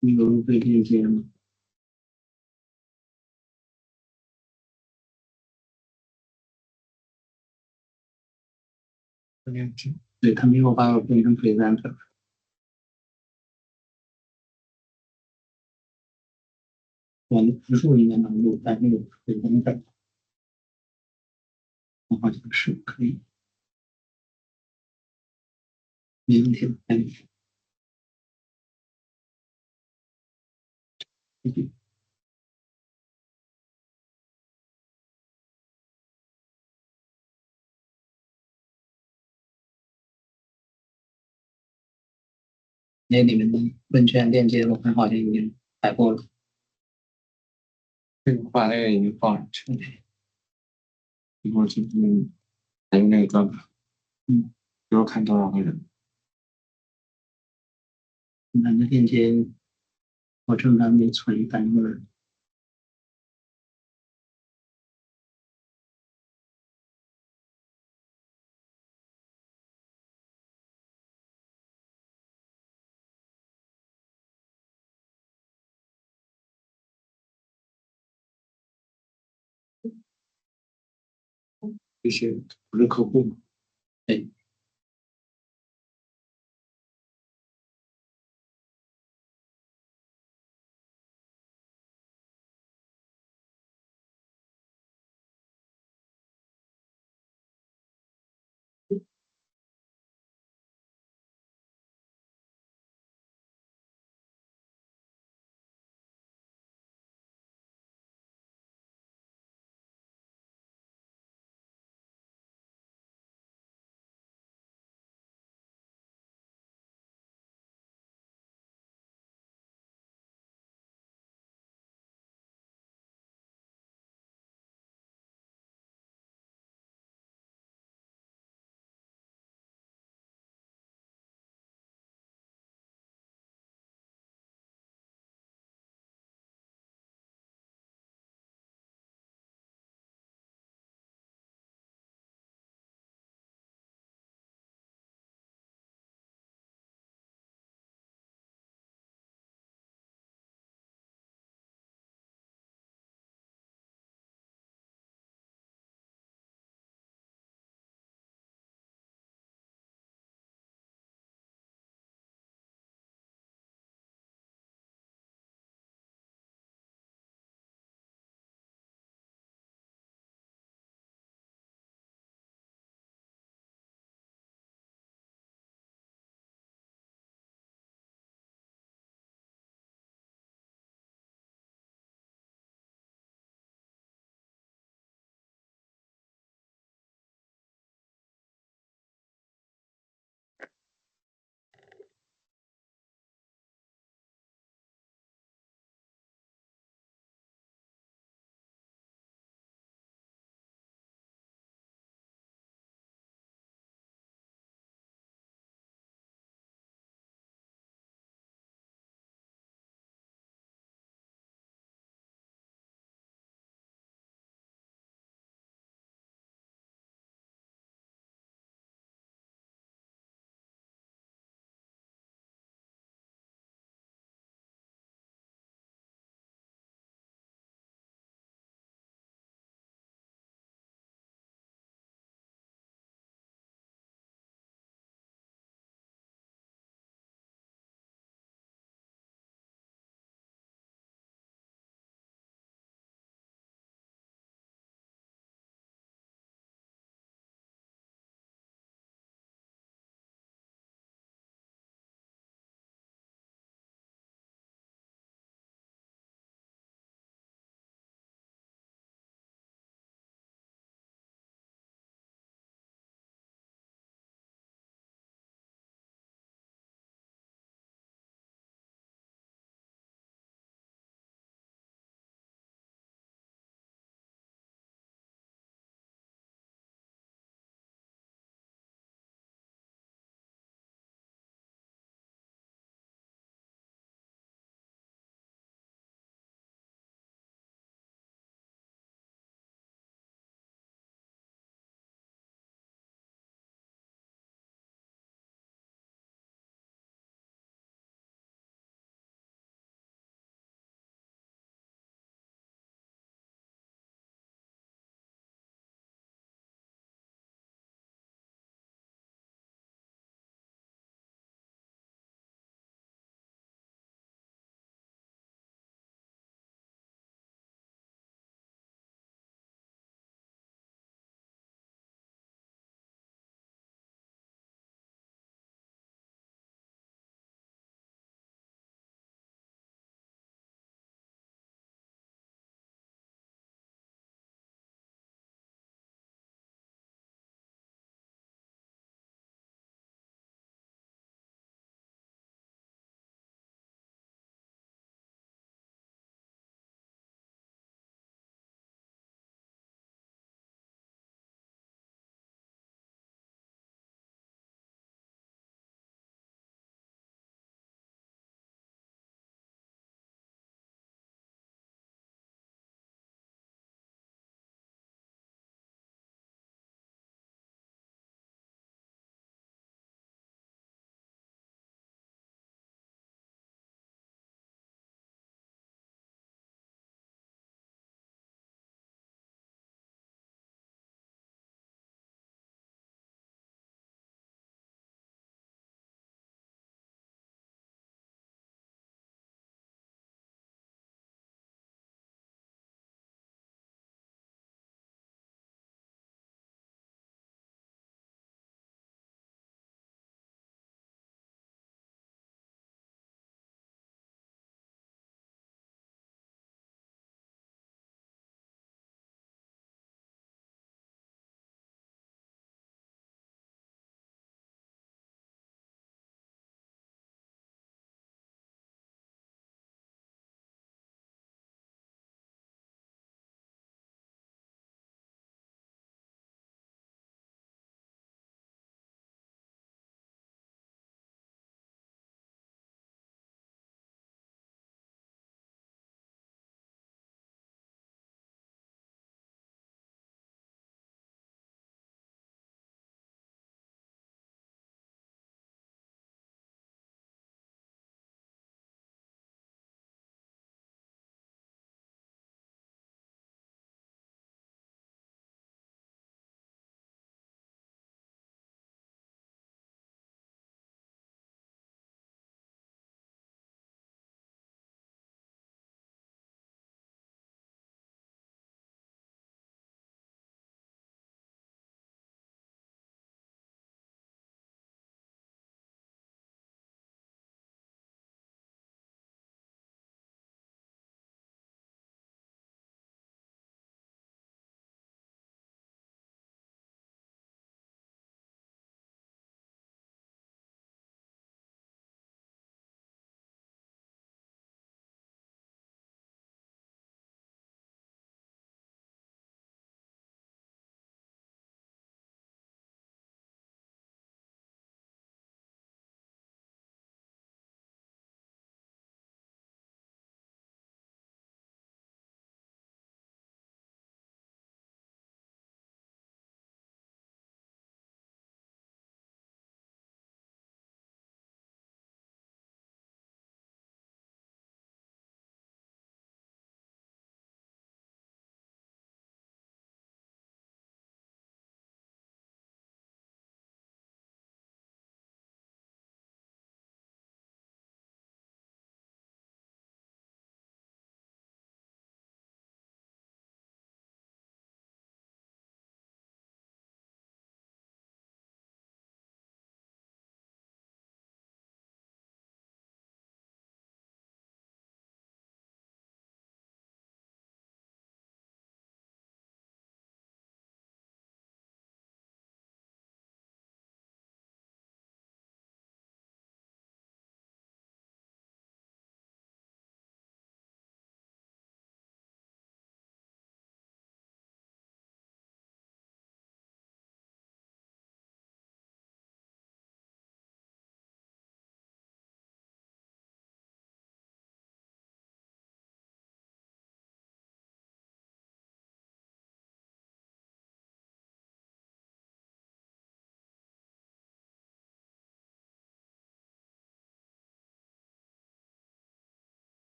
你有被链接吗？链接。对，他没有把我变成 presenter。我的字数应该能录，但是有 presenter，我好像是可以，没问题的。那里面的问卷链接我看好像已经改过了。对，我把那个已经放上去了。一会儿就是还有那个转盘，一会儿看多少个人。你看这链接，我正在没存单个。这些不是客户吗？对。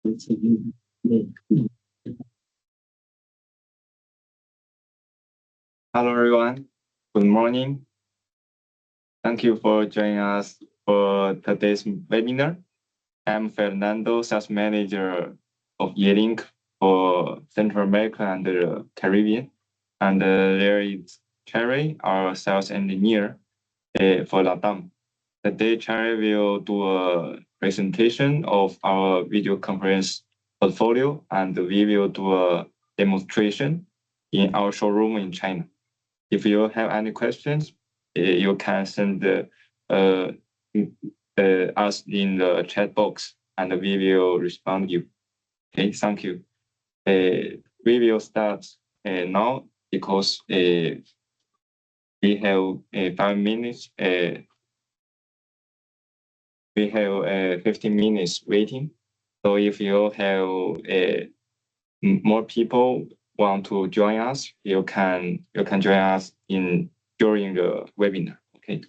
Hello, everyone. Good morning. Thank you for joining us for today's webinar. I'm Fernando, Sales Manager of Yealink for Central America and the Caribbean. And there is Cherry, our sales engineer for LATAM. Today, Cherry will do a presentation of our video conference portfolio, and we will do a demonstration in our showroom in China. If you have any questions, you can send us in the chat box, and we will respond to you. Okay, thank you. We will start now because we have 5 minutes. We have 15 minutes waiting. So if you have more people want to join us, you can join us during the webinar. Okay.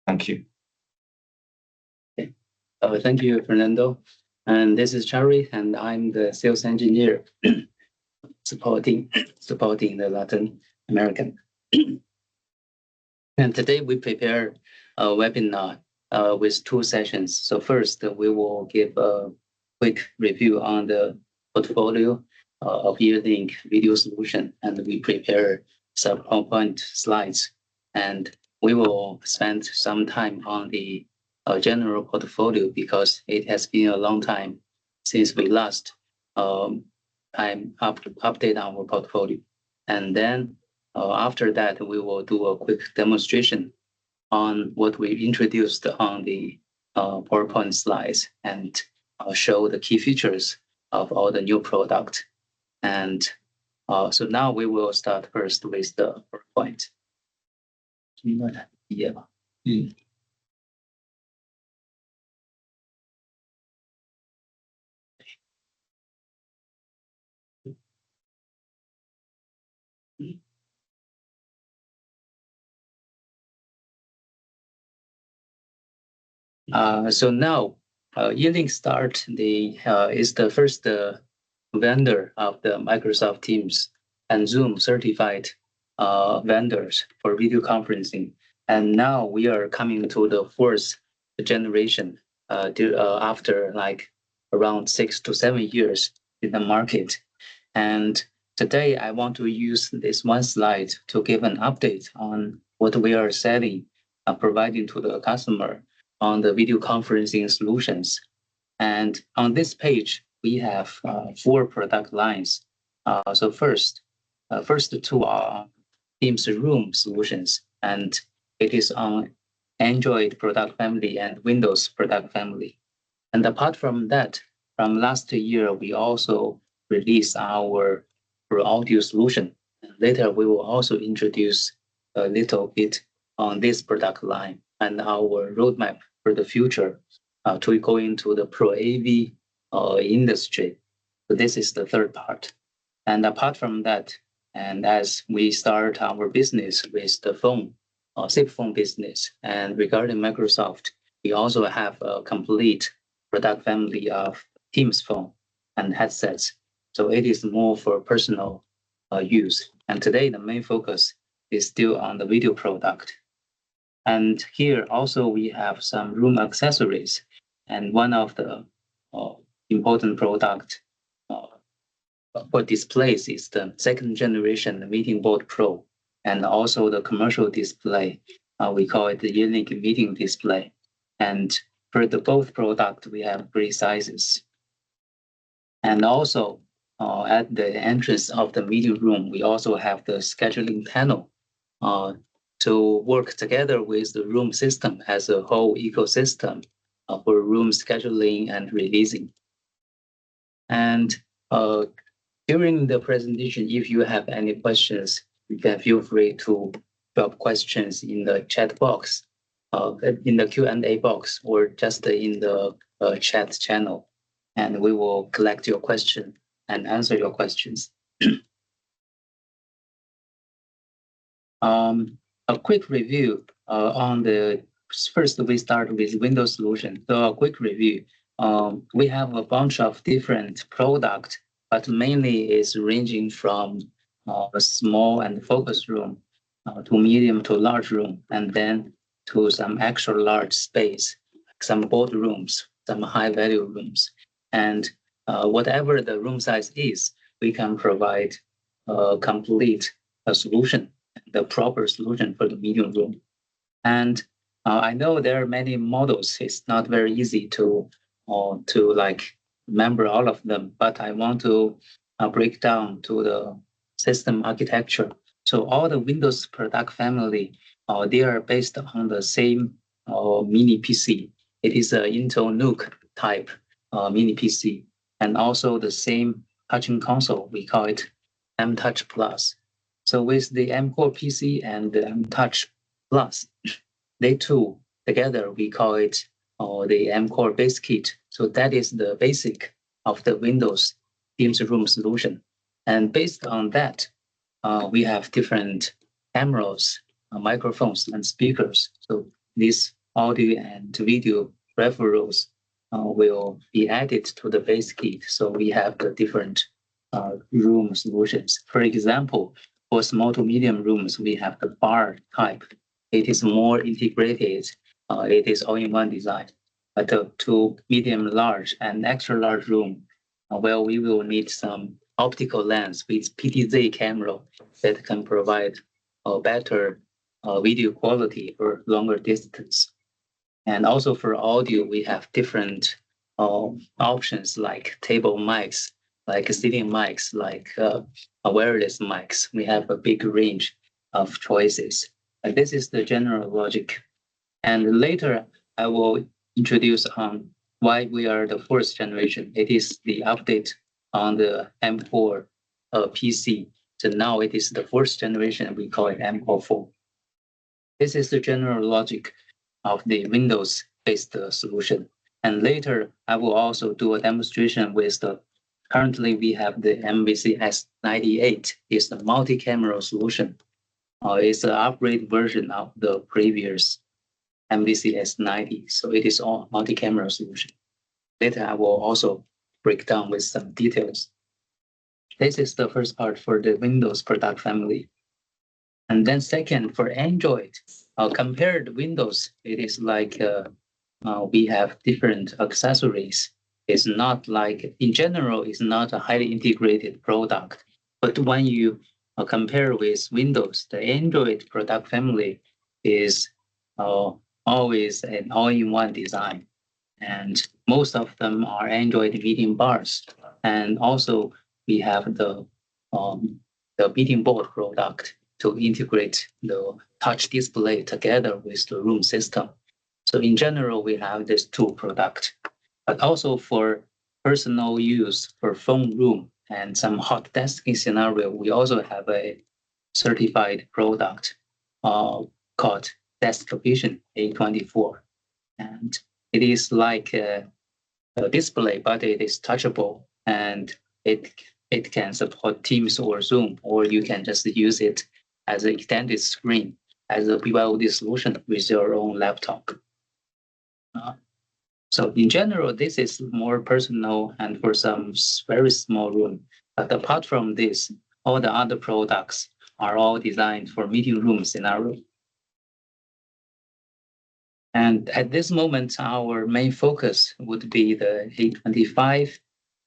Thank you. Okay. Thank you, Fernando. And this is Cherry, and I'm the sales engineer supporting the Latin American. And today we prepare a webinar with 2 sessions. So first, we will give a quick review on the portfolio of Yealink video solution, and we prepare some PowerPoint slides. And we will spend some time on the general portfolio because it has been a long time since we last update our portfolio. And then after that, we will do a quick demonstration on what we introduced on the PowerPoint slides and show the key features of all the new product. And so now we will start first with the PowerPoint. Yeah. So now, Yealink is the first vendor of the Microsoft Teams and Zoom certified vendors for video conferencing. And now we are coming to the 4th generation after like around 6 to 7 years in the market. And today I want to use this one slide to give an update on what we are selling, providing to the customer on the video conferencing solutions. And on this page, we have 4 product lines. So first 2 are Teams Room solutions, and it is on Android product family and Windows product family. And apart from that, from last year, we also released our audio solution. Later, we will also introduce a little bit on this product line and our roadmap for the future to go into the Pro AV industry. So this is the 3rd part. And apart from that, and as we start our business with the phone, SIP phone business, and regarding Microsoft, we also have a complete product family of Teams phone and headsets. So it is more for personal use. And today, the main focus is still on the video product. And here also we have some room accessories. And one of the important product for displays is the 2nd generation Meeting Board Pro, and also the commercial display. We call it the Yealink Meeting Display. And for the both product, we have 3 sizes. And also at the entrance of the meeting room, we also have the scheduling panel to work together with the room system as a whole ecosystem for room scheduling and releasing. And during the presentation, if you have any questions, you can feel free to drop questions in the chat box, in the Q&A box, or just in the chat channel, and we will collect your question and answer your questions. A quick review on the first, we start with Windows solution. So a quick review we have a bunch of different products, but mainly is ranging from a small and focused room to medium to large room, and then to some extra large space, some boardrooms, some high value rooms. And whatever the room size is, we can provide a complete solution, the proper solution for the medium room. And I know there are many models. It's not very easy to like remember all of them, but I want to break down to the system architecture. So all the Windows product family, they are based on the same mini PC. It is an Intel NUC type mini PC, and also the same touching console. We call it M-Touch Plus. So with the M-Core PC and the M-Touch Plus, they two together, we call it the M-Core base kit. So that is the basic of the Windows Teams Room solution. And based on that, we have different cameras, microphones, and speakers. So these audio and video referrals will be added to the base kit. So we have the different room solutions. For example, for small to medium rooms, we have the bar type. It is more integrated. It is all-in-one design. But to medium, large, and extra large room, well, we will need some optical lens with PTZ camera that can provide a better video quality for longer distance. And also for audio, we have different options like table mics, like sitting mics, like wireless mics. We have a big range of choices. This is the general logic. And later, I will introduce on why we are the fourth generation. It is the update on the M4 PC. So now it is the fourth generation. We call it M4 4. This is the general logic of the Windows-based solution. And later, I will also do a demonstration with the, currently we have the MVC S98. It's the multi-camera solution. It's an upgrade version of the previous MVC S90. So it is all multi-camera solution. Later, I will also break down with some details. This is the first part for the Windows product family. And then second, for Android, compared Windows, it is like we have different accessories. It's not like, in general, it's not a highly integrated product. But when you compare with Windows, the Android product family is always an all-in-one design. And most of them are Android meeting bars. And also we have the meeting board product to integrate the touch display together with the room system. So in general, we have these two products. But also for personal use, for phone room and some hot desking scenario, we also have a certified product called Desk Vision A24. And it is like a display, but it is touchable, and it can support Teams or Zoom, or you can just use it as an extended screen, as a BYOD solution with your own laptop. So in general, this is more personal and for some very small room. But apart from this, all the other products are all designed for meeting room scenario. And at this moment, our main focus would be the A25,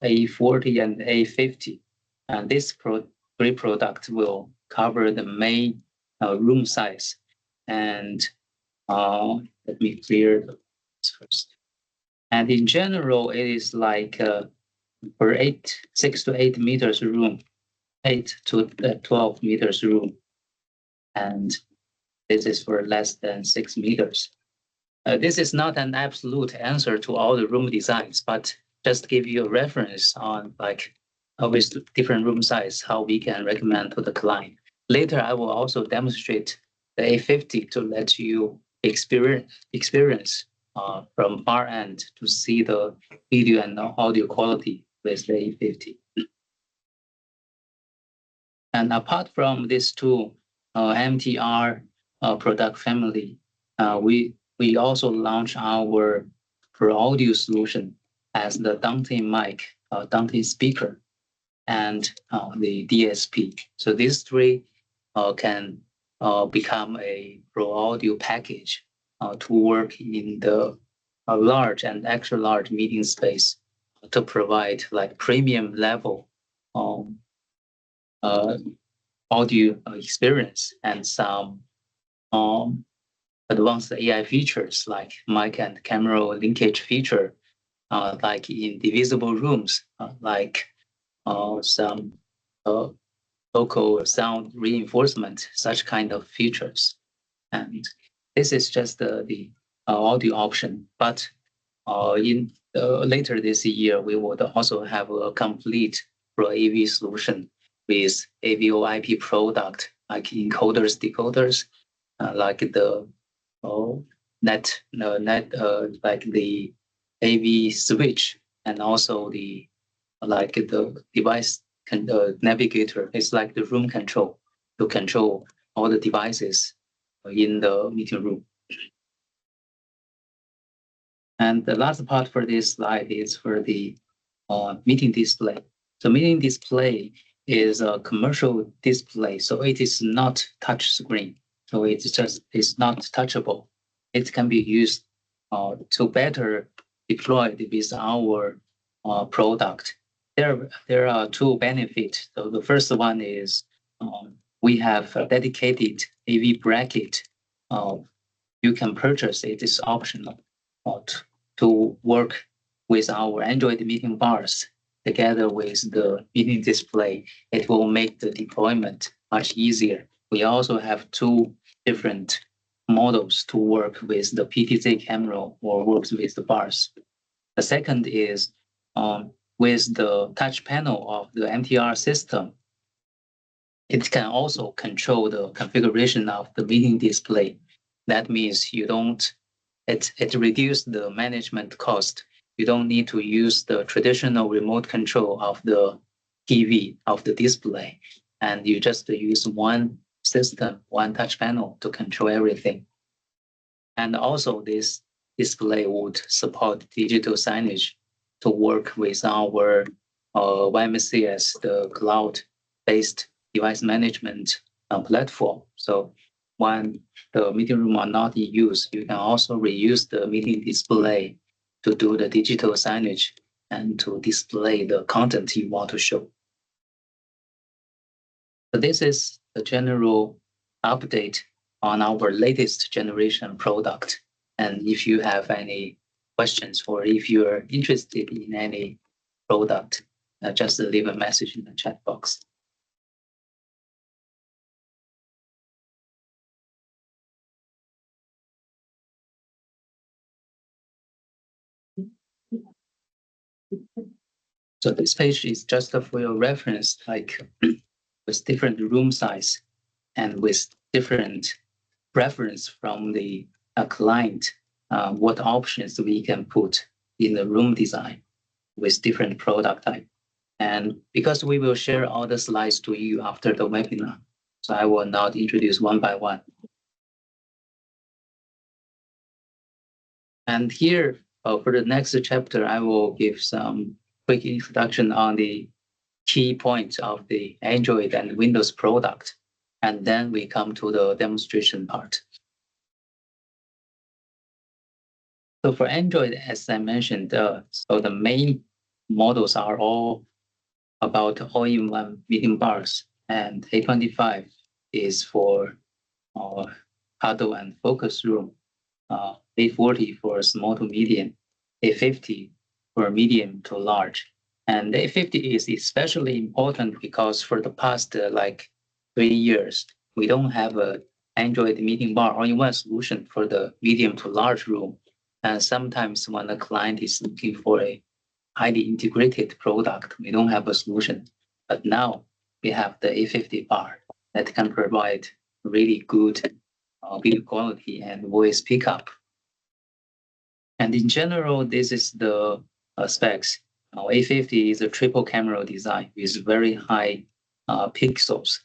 A40, and A50. And this three products will cover the main room size. And let me clear this first. And in general, it is like for 6 to 8 meters room, 8 to 12 meters room. And this is for less than 6 meters. This is not an absolute answer to all the room designs, but just give you a reference on like with different room size, how we can recommend to the client. Later, I will also demonstrate the A50 to let you experience from far end to see the video and the audio quality with the A50. And apart from these two MTR product family, we also launched our pro audio solution. as the downstream mic, downstream speaker, and the DSP. So these three can become a pro audio package to work in the large and extra large meeting space to provide like premium level audio experience and some advanced AI features like mic and camera linkage feature, like in divisible rooms, like some local sound reinforcement, such kind of features. And this is just the audio option. But in later this year, we would also have a complete Pro AV solution with AVO IP product, like encoders, decoders, like the net, like the AV switch, and also the like the device navigator. It's like the room control to control all the devices in the meeting room. And the last part for this slide is for the meeting display. So meeting display is a commercial display, so it is not touch screen. So it's not touchable. It can be used to better deploy with our product. There are two benefits. So the first one is we have a dedicated AV bracket. You can purchase it. It's optional to work with our Android meeting bars together with the meeting display. It will make the deployment much easier. We also have two different models to work with the PTZ camera or works with the bars. The second is with the touch panel of the MTR system, it can also control the configuration of the meeting display. That means you don't, it reduces the management cost. You don't need to use the traditional remote control of the TV, of the display, and you just use one system, one touch panel to control everything. And also this display would support digital signage to work with our YMCS, the cloud-based device management platform. So when the meeting room are not in use, you can also reuse the meeting display to do the digital signage and to display the content you want to show. So this is the general update on our latest generation product. And if you have any questions or if you're interested in any product, just leave a message in the chat box. So this page is just for your reference, like with different room size and with different preference from the client, what options we can put in the room design with different product type. And because we will share all the slides to you after the webinar, so I will not introduce one by one. And here, for the next chapter, I will give some quick introduction on the key points of the Android and Windows product. And then we come to the demonstration part. So for Android, as I mentioned, so the main models are all about all-in-one meeting bars, and A25 is for huddle and focus room, A40 for small to medium, A50 for medium to large. And A50 is especially important because for the past like 3 years, we don't have a Android meeting bar all-in-one solution for the medium to large room. And sometimes when the client is looking for a highly integrated product, we don't have a solution. But now we have the A50 bar that can provide really good video quality and voice pickup. And in general, this is the specs. A50 is a triple camera design with very high pixels.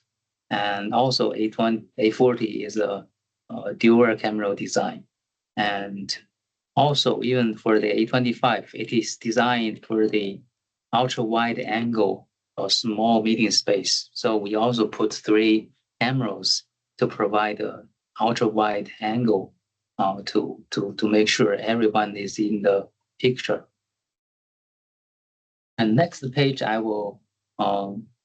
And also A40 is a dual camera design. And Also, even for the A25, it is designed for the ultra-wide angle or small meeting space. So we also put 3 cameras to provide a ultra-wide angle to make sure everyone is in the picture. And next page, I will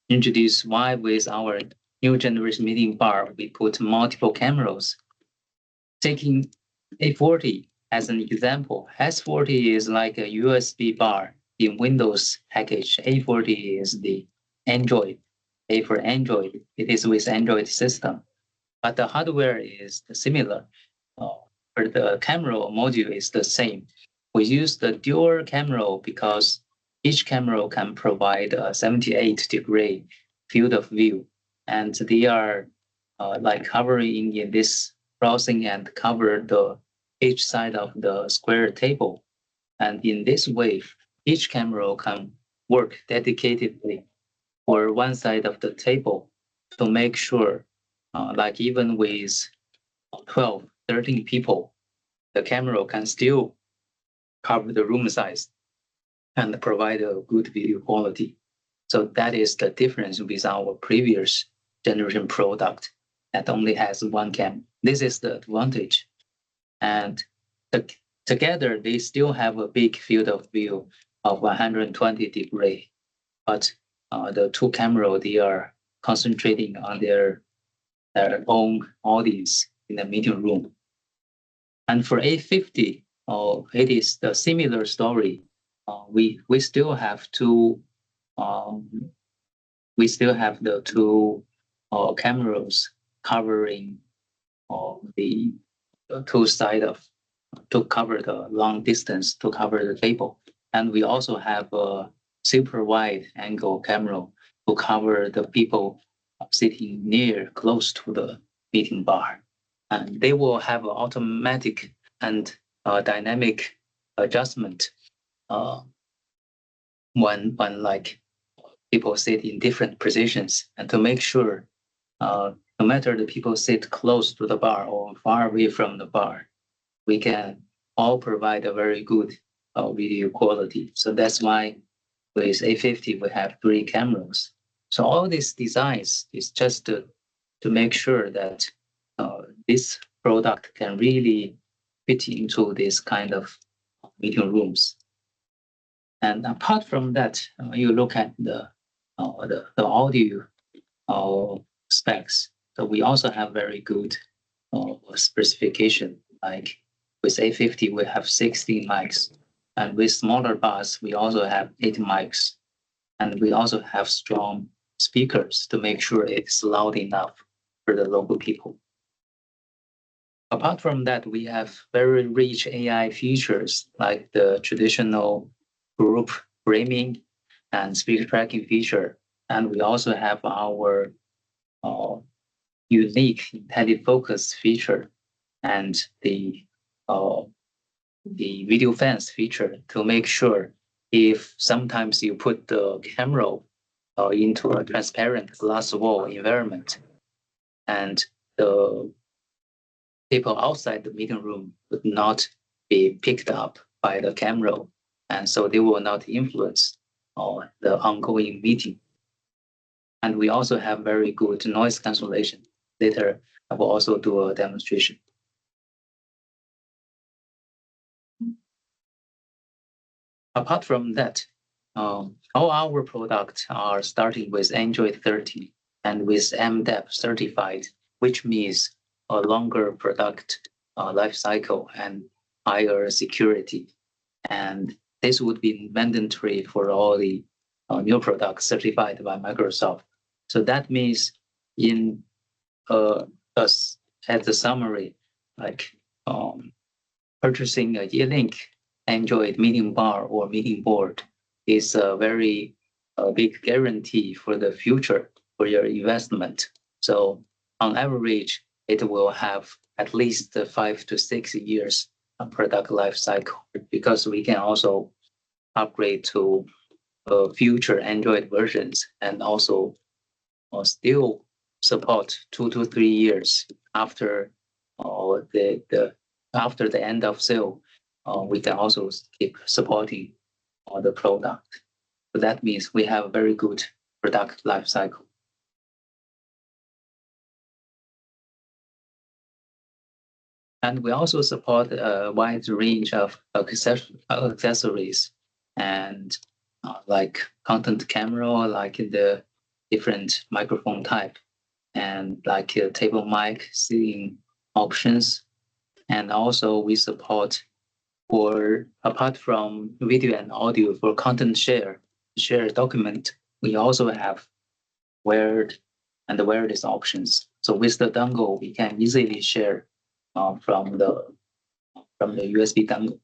introduce why with our new generation meeting bar, we put multiple cameras. Taking A40 as an example, S40 is like a USB bar in Windows package. A40 is the Android. A for Android, it is with Android system. But the hardware is similar. For the camera module is the same. We use the dual camera because each camera can provide a 78-degree field of view. And they are like covering in this browsing and cover each side of the square table. And in this way, each camera can work dedicatedly for one side of the table to make sure, like even with 12, 13 people, the camera can still cover the room size and provide a good video quality. So that is the difference with our previous generation product that only has 1 cam. This is the advantage. And together, they still have a big field of view of 120 degree. But the 2 cameras, they are concentrating on their own audience in the meeting room. And for A50, it is the similar story. We still have the 2 cameras covering the 2 sides to cover the long distance, to cover the table. And we also have a super wide angle camera to cover the people sitting close to the meeting bar. And they will have an automatic and dynamic adjustment when like people sit in different positions, and to make sure no matter the people sit close to the bar or far away from the bar, we can all provide a very good video quality. So that's why with A50, we have 3 cameras. So all these designs is just to make sure that this product can really fit into this kind of meeting rooms. And apart from that, you look at the audio specs. So we also have very good specification. Like with A50, we have 16 mics, and with smaller bars, we also have 8 mics, and we also have strong speakers to make sure it's loud enough for the local people. Apart from that, we have very rich AI features like the traditional group framing and speaker tracking feature. And we also have our unique IntelliFocus feature and the video fence feature to make sure if sometimes you put the camera into a transparent glass wall environment, and the people outside the meeting room would not be picked up by the camera, and so they will not influence the ongoing meeting. And we also have very good noise cancellation. Later, I will also do a demonstration. Apart from that, all our products are starting with Android 13 and with MDEP certified, which means a longer product life cycle and higher security. And this would be mandatory for all the new products certified by Microsoft. So that means in as the summary, like purchasing a Yealink Android meeting bar or meeting board is a very big guarantee for the future for your investment. So on average, it will have at least 5 to 6 years product life cycle, because we can also upgrade to future Android versions and also still support 2 to 3 years after the end of sale we can also keep supporting the product. So that means we have a very good product life cycle. And we also support a wide range of accessories and like content camera, like the different microphone type, and like table mic, seeing options. And also we support for, apart from video and audio, for content share document, we also have wired and wireless options. So with the dongle, we can easily share from the USB dongle.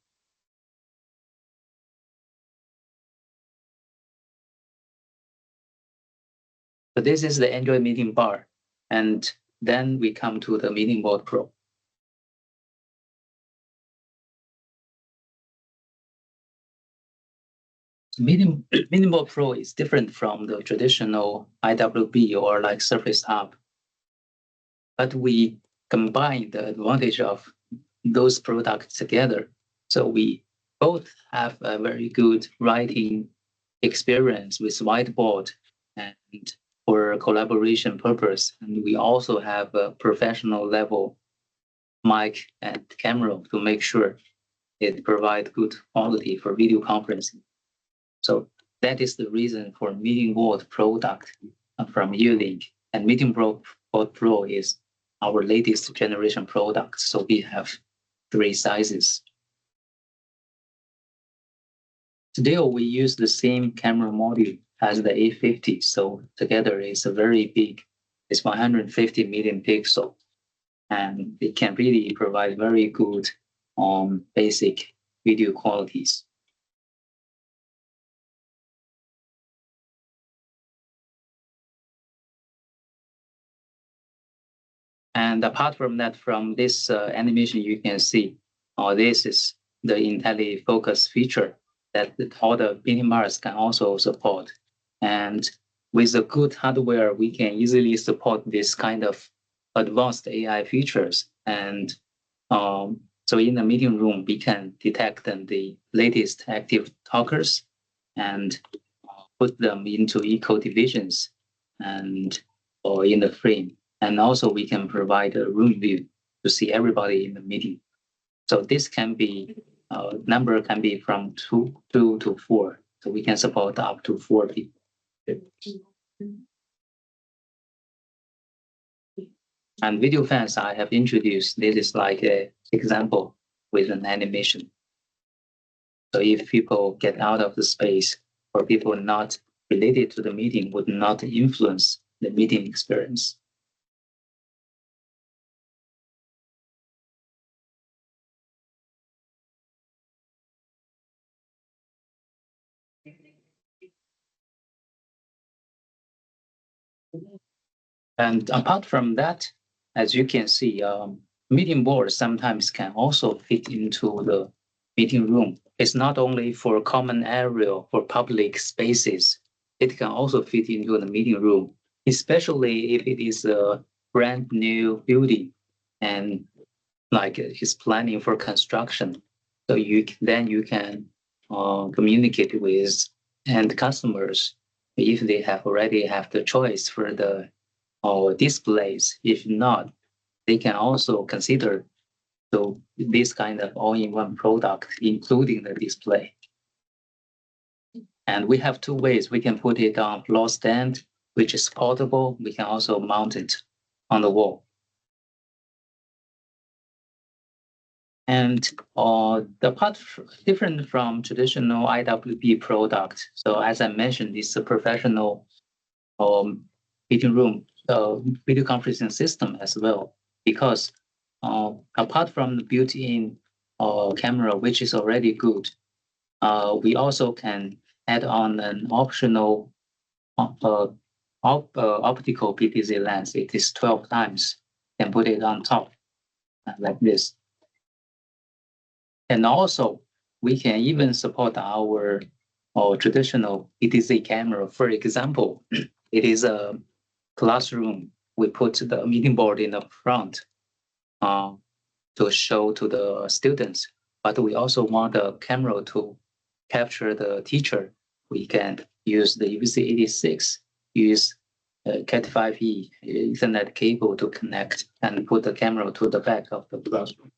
So this is the Android Meeting Bar, and then we come to the Meeting Board Pro. Meeting Board Pro is different from the traditional IWB or like Surface Hub, but we combine the advantage of those products together. So we both have a very good writing experience with whiteboard and for collaboration purpose. And we also have a professional level mic and camera to make sure it provides good quality for video conferencing. So that is the reason for Meeting Board product from Yealink. And Meeting Board Pro is our latest generation product. So we have 3 sizes. Still, we use the same camera module as the A50. So together it's a very big, it's 150 million pixel. And it can really provide very good basic video qualities. And apart from that, from this animation, you can see this is the IntelliFocus feature that all the meeting bars can also support. And with the good hardware, we can easily support this kind of advanced AI features. And so in the meeting room, we can detect the latest active talkers and put them into equal divisions and or in the frame. And also we can provide a room view to see everybody in the meeting. So this can be, number can be from two to 4. So we can support up to 4 people. And video fans I have introduced, this is like an example with an animation. So if people get out of the space or people not related to the meeting would not influence the meeting experience. And apart from that, as you can see, meeting boards sometimes can also fit into the meeting room. It's not only for common area for public spaces, it can also fit into the meeting room, especially if it is a brand new building and like it's planning for construction. So you can communicate with end customers if they have already have the choice for the displays. If not, they can also consider this kind of all-in-one product, including the display. And we have 2 ways. We can put it on floor stand, which is portable. We can also mount it on the wall. And the part different from traditional IWB product. So as I mentioned, it's a professional meeting room video conferencing system as well, because apart from the built-in camera, which is already good, we also can add on an optional optical PTZ lens. It is 12 times, and put it on top like this. And also, we can even support our traditional PTZ camera. For example, it is a classroom. We put the meeting board in the front to show to the students. but we also want a camera to capture the teacher. We can use the UVC86, use Cat5e Ethernet cable to connect and put the camera to the back of the classroom.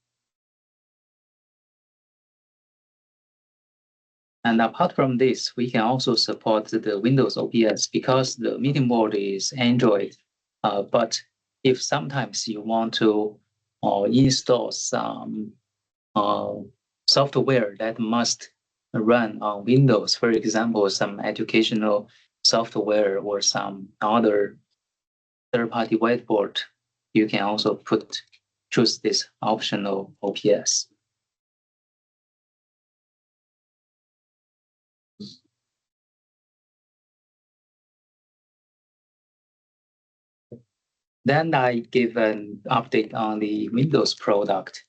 And apart from this, we can also support the Windows OPS because the meeting board is Android. But if sometimes you want to install some software that must run on Windows, for example, some educational software or some other third-party whiteboard, you can also choose this optional OPS. Then I give an update on the Windows product.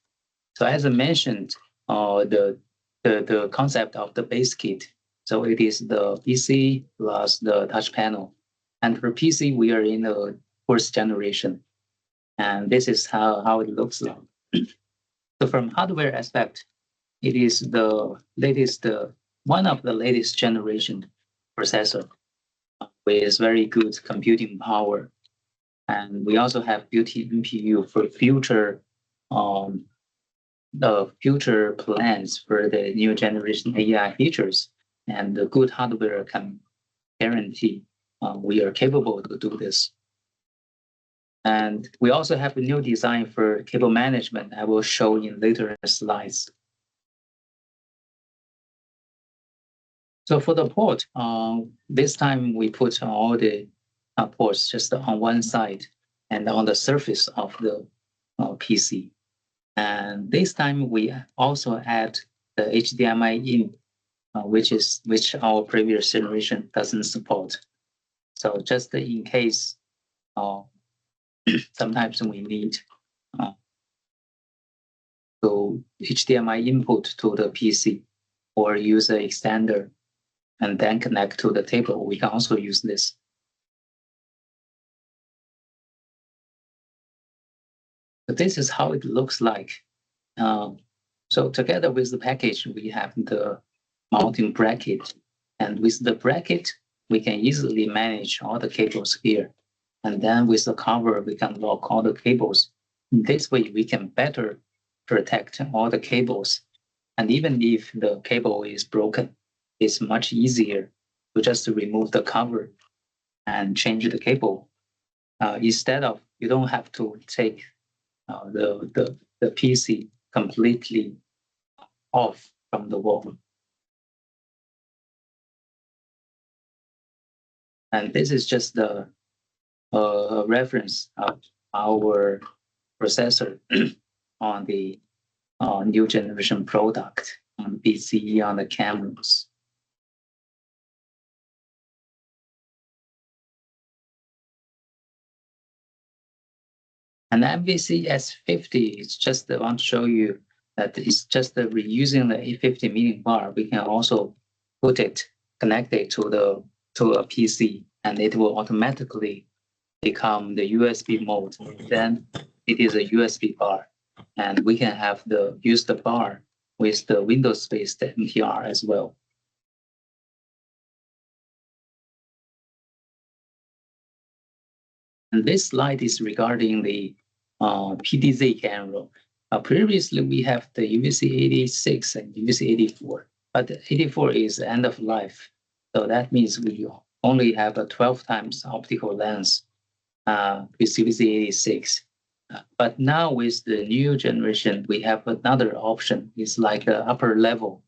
So as I mentioned, the concept of the base kit. So it is the PC plus the touch panel. And for PC, we are in the first generation. And this is how it looks like. So from hardware aspect, it is the latest, one of the latest generation processor with very good computing power. And we also have built-in NPU for future future plans for the new generation AI features, and the good hardware can guarantee we are capable to do this. And we also have a new design for cable management I will show in later slides. So for the port, this time we put all the ports just on one side and on the surface of the PC. And this time we also add the HDMI in, which our previous generation doesn't support. So just in case, sometimes we need to HDMI input to the PC or use an extender and then connect to the table, we can also use this. But this is how it looks like. So together with the package, we have the mounting bracket. And with the bracket, we can easily manage all the cables here. And then with the cover, we can lock all the cables. This way, we can better protect all the cables. And even if the cable is broken, it's much easier to just remove the cover and change the cable. Instead of, you don't have to take the PC completely off from the wall. And this is just the reference of our processor on the new generation product on PC, on the cameras. And MVC S50 is just I want to show you that it's just reusing the A50 meeting bar. We can also put it connected to a PC, and it will automatically become the USB mode. Then it is a USB bar, and we can have use the bar with the Windows-based MTR as well. And this slide is regarding the PDZ camera. Previously, we have the UVC86 and UVC84, but 84 is end of life. So that means we only have a 12 times optical lens with UVC86. But now with the new generation, we have another option. It's like the upper level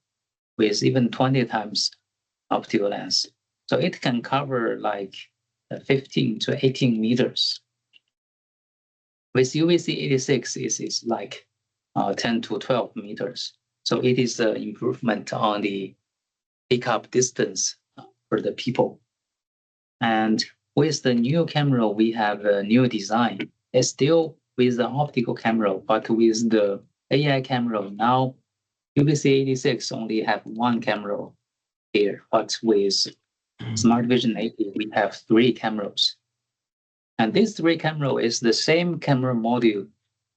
with even 20 times optical lens. So it can cover like 15 to 18 meters. With UVC86, it is like 10 to 12 meters. So it is an improvement on the pickup distance for the people. And with the new camera, we have a new design. It's still with the optical camera, but with the AI camera now, UVC86 only have one camera here, but with Smart Vision 80, we have 3 cameras. And these 3 cameras is the same camera module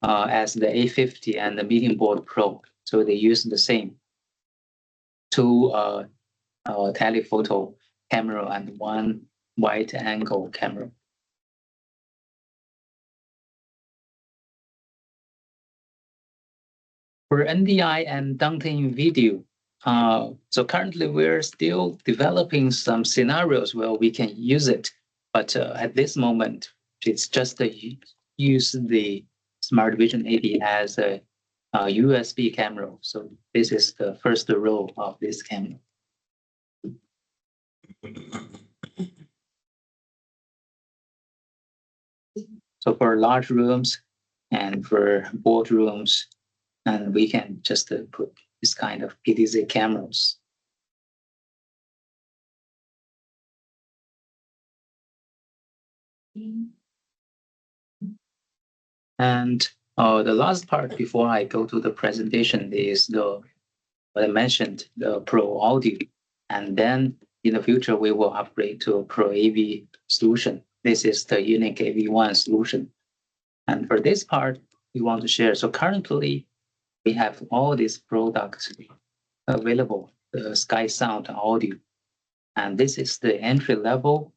as the A50 and the Meeting Board Pro. So they use the same two telephoto camera and one wide angle camera. For NDI and downtown video, so currently we're still developing some scenarios where we can use it, but at this moment, it's just use the Smart Vision AD as a USB camera. So this is the first role of this camera. So for large rooms and for boardrooms, and we can just put this kind of PTZ cameras. And the last part before I go to the presentation is what I mentioned, the Pro Audio. And then in the future, we will upgrade to a Pro AV solution. This is the Yealink AV1 solution. And for this part, we want to share. So currently, we have all these products available, the Sky Sound Audio. And this is the entry level,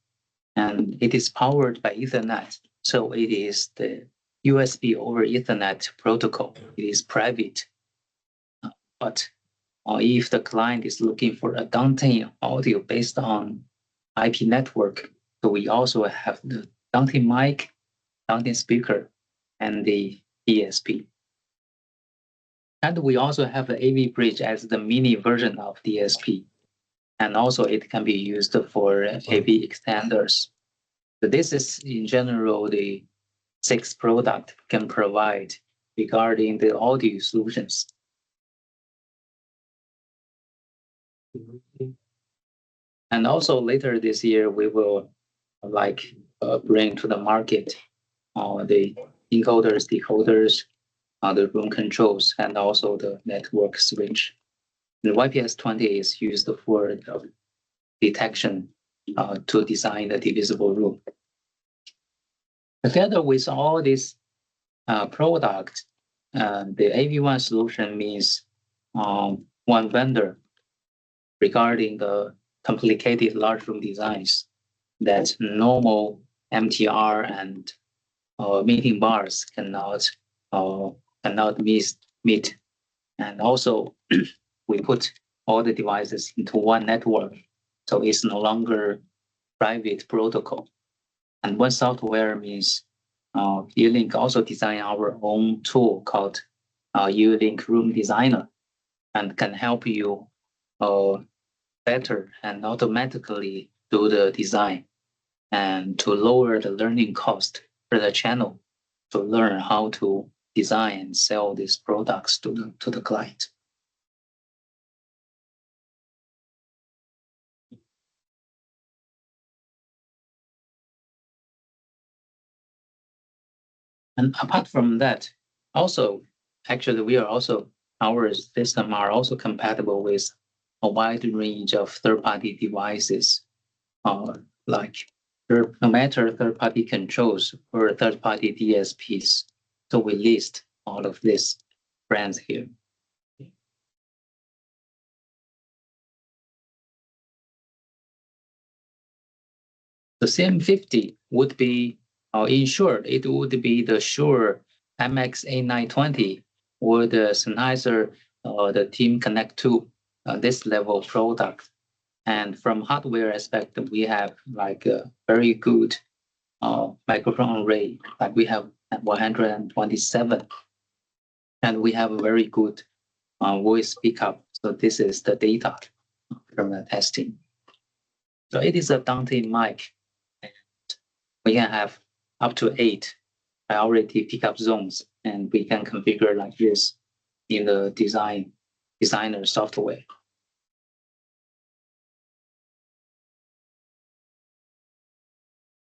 and it is powered by Ethernet. So it is the USB over Ethernet protocol. It is private. But if the client is looking for a downtown audio based on IP network, so we also have the downtown mic, downtown speaker, and the DSP. And we also have the AV bridge as the mini version of DSP. And also it can be used for AV extenders. So this is in general the 6 products can provide regarding the audio solutions. And also later this year, we will bring to the market the encoders, decoders, the room controls, and also the network switch. The YPS-20 is used for the detection to design the divisible room. Together with all these products, the AV1 solution means one vendor regarding the complicated large room designs that normal MTR and meeting bars cannot meet. And also, we put all the devices into one network, so it's no longer private protocol. And one software means Yealink also design our own tool called Yealink Room Designer, and can help you better and automatically do the design and to lower the learning cost for the channel to learn how to design and sell these products to the client. And apart from that, also, actually, our system are also compatible with a wide range of third-party devices, like no matter third-party controls or third-party DSPs. So we list all of these brands here. The CM50 would be, in short, it would be the Shure MX-A920 or the Sennheiser, the Team Connect 2, this level product. And from hardware aspect, we have like a very good microphone array, like we have 127, and we have a very good voice pickup. So this is the data from the testing. So it is a downtown mic, and we can have up to 8 priority pickup zones, and we can configure like this in the designer software.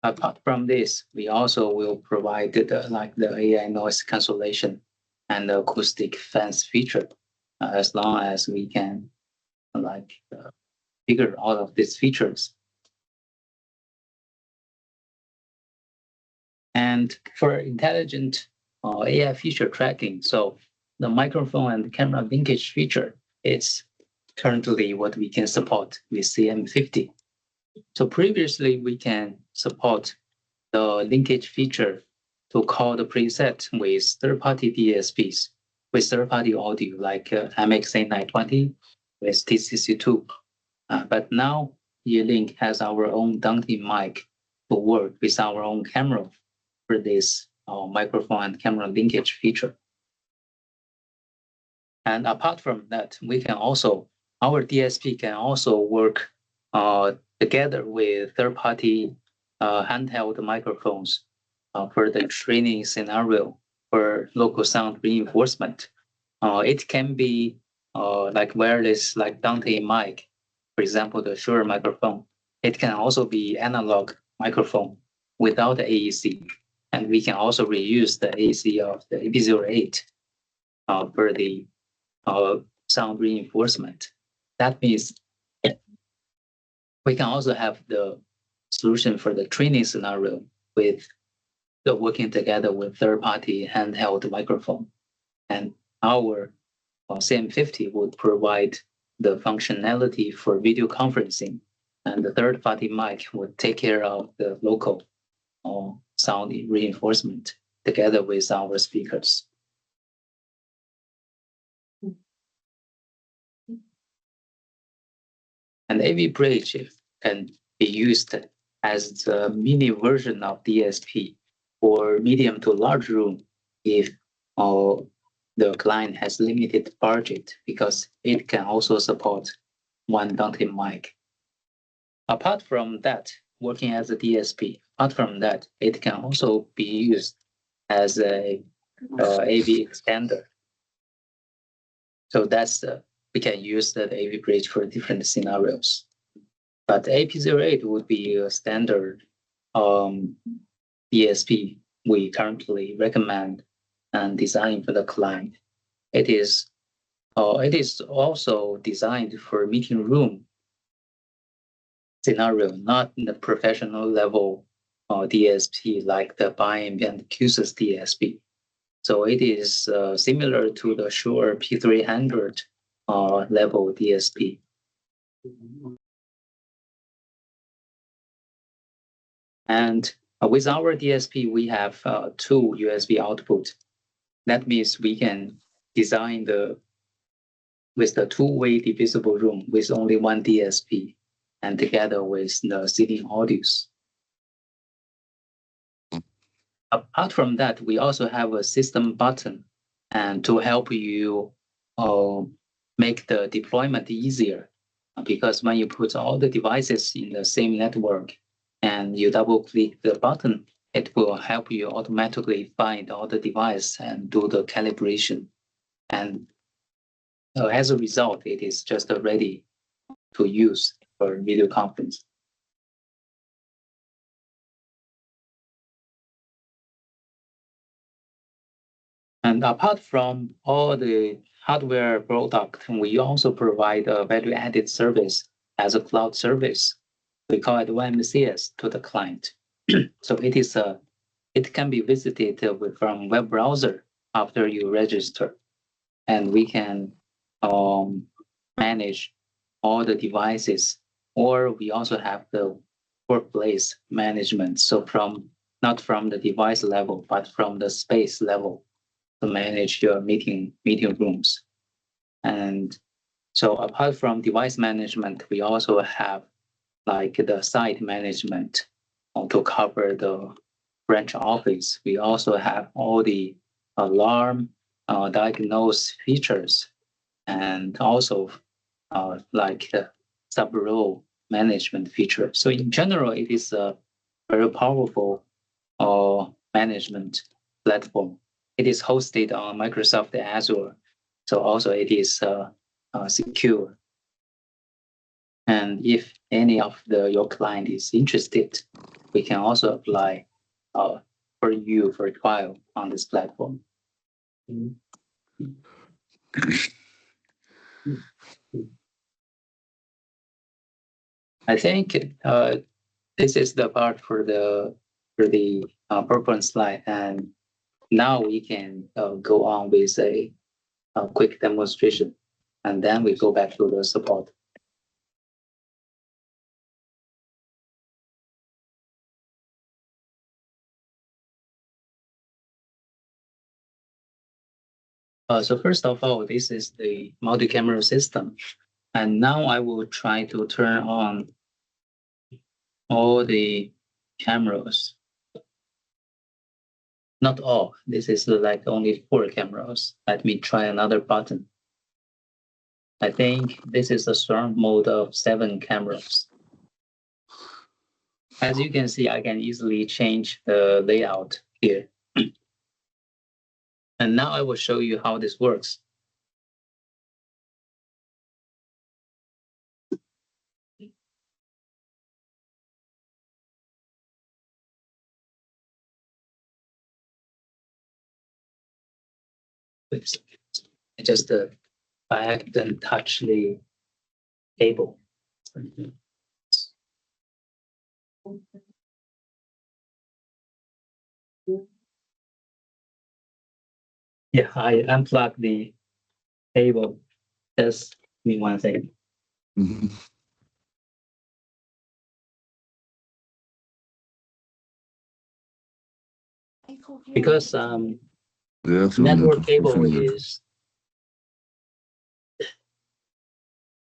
Apart from this, we also will provide the AI noise cancellation and the acoustic fence feature, as long as we can figure all of these features. And for intelligent AI feature tracking, so the microphone and camera linkage feature is currently what we can support with CM50. So previously, we can support the linkage feature to call the preset with third-party DSPs, with third-party audio like MXA920 with TCC2. But now, Yealink has our own downlink mic to work with our own camera for this microphone and camera linkage feature. And apart from that, we can also, our DSP can also work together with third-party handheld microphones for the training scenario for local sound reinforcement. It can be like wireless, like downlink mic, for example, the Shure microphone. It can also be analog microphone without the AEC. And we can also reuse the AEC of the AP08 for the sound reinforcement. That means we can also have the solution for the training scenario with the working together with third-party handheld microphone. And our CM50 would provide the functionality for video conferencing, and the third-party mic would take care of the local sound reinforcement together with our speakers. And AV Bridge can be used as the mini version of DSP for medium to large room if the client has limited budget, because it can also support one downlink mic. Apart from that, working as a DSP, apart from that, it can also be used as a AV extender. So that's we can use the AV bridge for different scenarios. But AP08 would be a standard DSP we currently recommend and design for the client. It is also designed for meeting room scenario, not in the professional level DSP like the BIM and QSIS DSP. So it is similar to the Shure P300 level DSP. And with our DSP, we have two USB output. That means we can design with the two-way divisible room with only one DSP and together with the seating audios. Apart from that, we also have a system button and to help you make the deployment easier, because when you put all the devices in the same network and you double click the button, it will help you automatically find all the device and do the calibration. And as a result, it is just ready to use for video conference. And apart from all the hardware product, we also provide a value-added service as a cloud service. We call it OMCS to the client. So it can be visited from web browser after you register, and we can manage all the devices. Or we also have the workplace management. So not from the device level, but from the space level, to manage your meeting rooms. And so apart from device management, we also have like the site management to cover the branch office. We also have all the alarm diagnose features, and also like the sub-role management feature. So in general, it is a very powerful management platform. It is hosted on Microsoft Azure, so also it is secure. And if any of your client is interested, we can also apply for you for trial on this platform. I think this is the part for the PowerPoint slide, and now we can go on with a quick demonstration, and then we go back to the support. So first of all, this is the multi-camera system. And now I will try to turn on all the cameras. Not all, this is like only 4 cameras. Let me try another button. I think this is a surround mode of 7 cameras. As you can see, I can easily change the layout here. And now I will show you how this works. Oops. I just by accident touch the cable. Yeah, I unplugged the cable. Just give me 1 second. Because network cable is,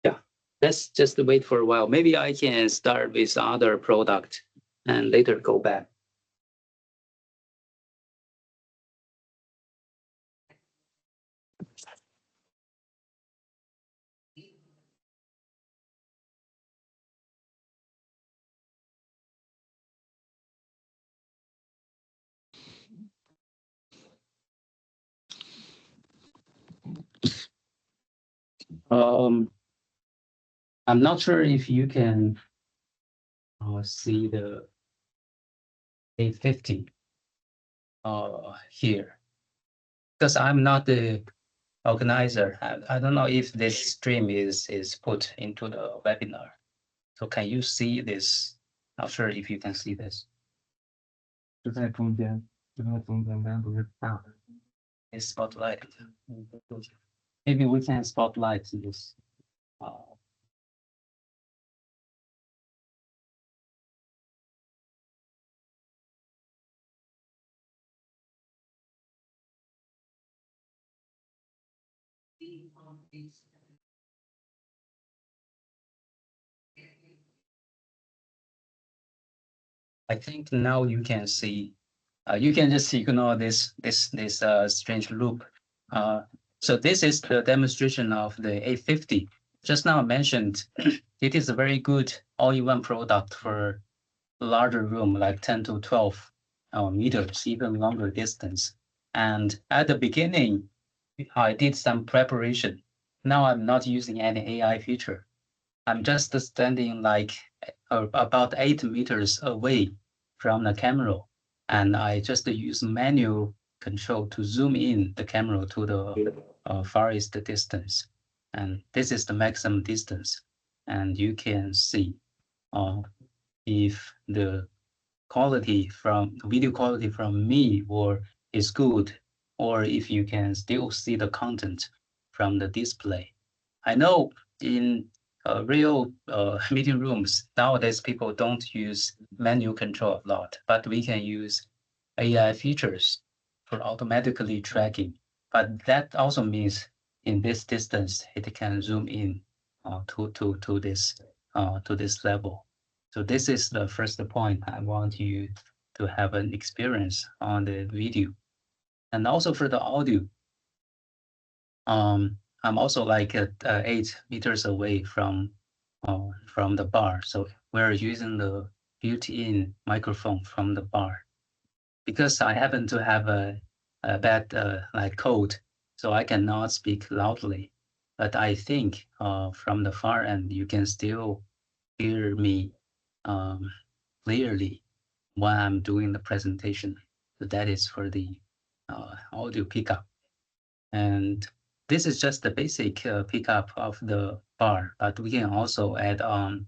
yeah, let's just wait for a while. Maybe I can start with other product and later go back. I'm not sure if you can see the A50 here, because I'm not the organizer. I don't know if this stream is put into the webinar. So can you see this? Not sure if you can see this. 就在中间，就在中间，但不是大的。 Is spotlight. Maybe we can spotlight this. I think now you can see. You can just ignore this strange loop. So this is the demonstration of the A50. Just now mentioned, it is a very good all-in-one product for larger room, like 10 to 12 meters, even longer distance. And at the beginning, I did some preparation. Now I'm not using any AI feature. I'm just standing like about 8 meters away from the camera. And I just use manual control to zoom in the camera to the farthest distance. And this is the maximum distance. And you can see if the quality from video quality from me is good, or if you can still see the content from the display. I know in real meeting rooms nowadays people don't use manual control a lot, but we can use AI features for automatically tracking. But that also means in this distance it can zoom in to this level. So this is the first point I want you to have an experience on the video. And also for the audio, I'm also like 8 meters away from the bar. So we're using the built-in microphone from the bar. Because I happen to have a bad like cold, so I cannot speak loudly. But I think from the far end, you can still hear me clearly when I'm doing the presentation. So that is for the audio pickup. And this is just the basic pickup of the bar, but we can also add on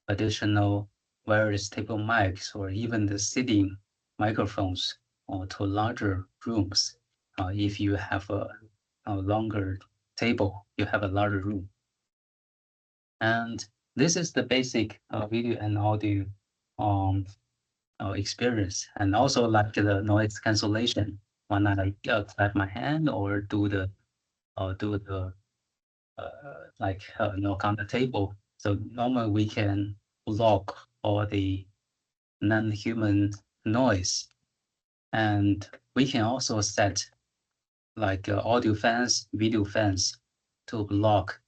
additional wireless table mics or even the sitting microphones to larger rooms if you have a longer table, you have a larger room. And this is the basic video and audio experience, and also like the noise cancellation when I clap my hand or do the knock on the table. So normally we can block all the non-human noise, and we can also set like audio fans, video fans to block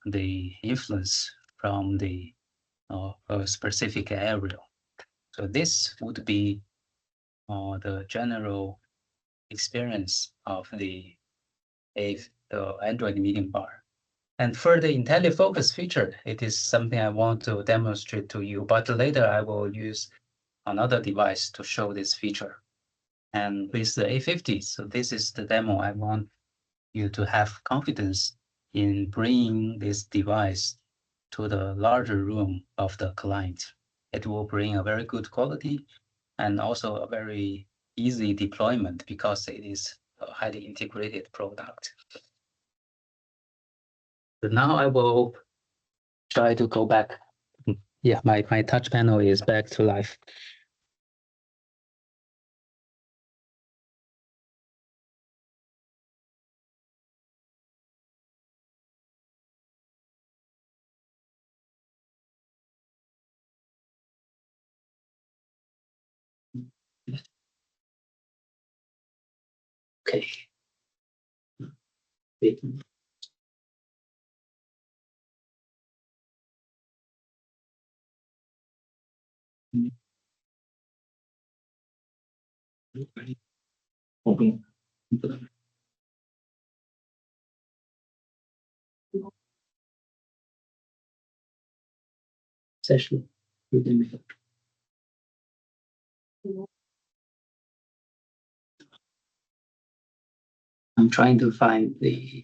the influence from the a specific area. So this would be the general experience of the Android meeting bar. And for the IntelliFocus feature, it is something I want to demonstrate to you, but later I will use another device to show this feature. And with the A50, so this is the demo. I want you to have confidence in bringing this device to the larger room of the client. It will bring a very good quality and also a very easy deployment because it is a highly integrated product. So now I will try to go back. Yeah, my touch panel is back to life. Okay. Open. Session. I'm trying to find the.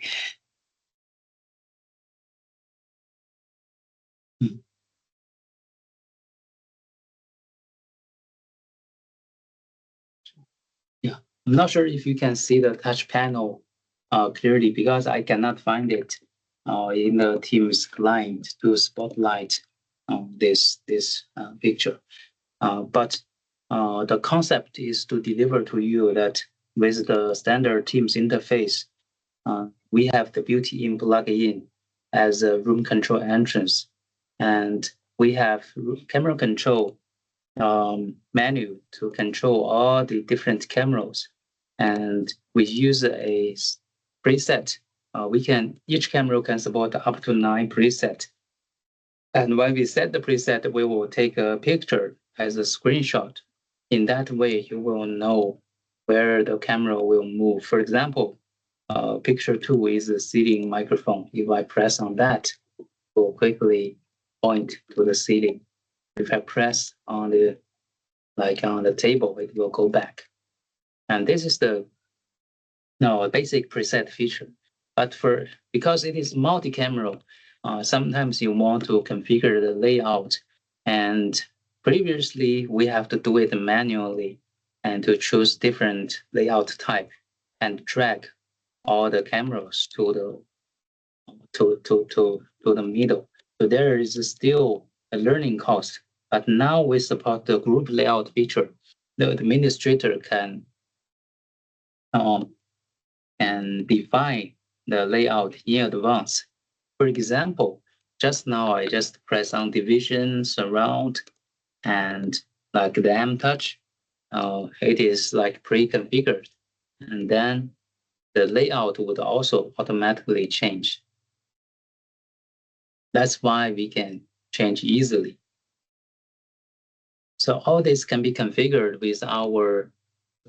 Yeah, I'm not sure if you can see the touch panel clearly because I cannot find it in the Teams client to spotlight this picture. But the concept is to deliver to you that with the standard Teams interface, we have the built-in plug-in as a room control entrance, and we have camera control menu to control all the different cameras, and we use a preset. Each camera can support up to 9 presets. And when we set the preset, we will take a picture as a screenshot. In that way, you will know where the camera will move. For example, picture 2 is a ceiling microphone. If I press on that, it will quickly point to the ceiling. If I press on the table, it will go back. And this is the basic preset feature. But because it is multi-camera, sometimes you want to configure the layout. And previously, we have to do it manually and to choose different layout type and drag all the cameras to the middle. So there is still a learning cost. But now we support the group layout feature. The administrator can define the layout in advance. For example, just now I just press on division, surround, and like the M touch, it is like pre-configured. And then the layout would also automatically change. That's why we can change easily. So all this can be configured with our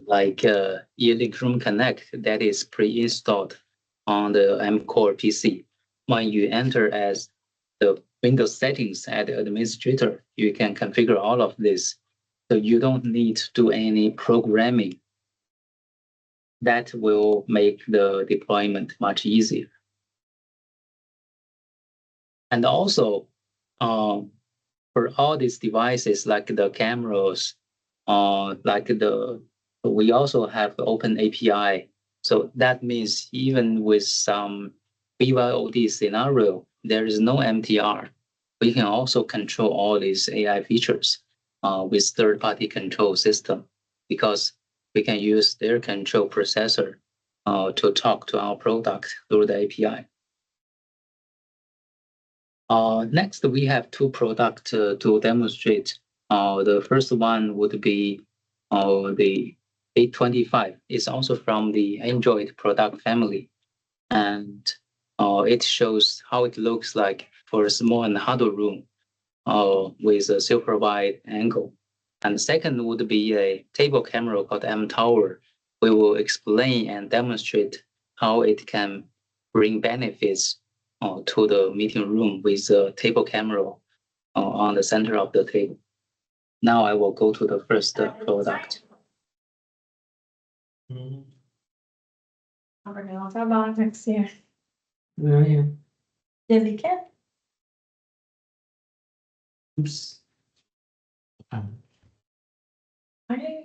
Yealink Room Connect that is pre-installed on the M-Core PC. When you enter as the Windows settings at the administrator, you can configure all of this. So you don't need to do any programming. That will make the deployment much easier. And also, for all these devices, like the cameras, we also have open API So that means even with some BYOD scenario, there is no MTR. We can also control all these AI features with third-party control system, because we can use their control processor to talk to our product through the API. Next, we have two products to demonstrate. The first one would be the 825. It's also from the Android product family, and it shows how it looks like for a small and huddle room with a super wide angle. And the second would be a table camera called M Tower. We will explain and demonstrate how it can bring benefits to the meeting room with a table camera on the center of the table. Now I will go to the first product. Next year. Yeah. Yealink? Oops. I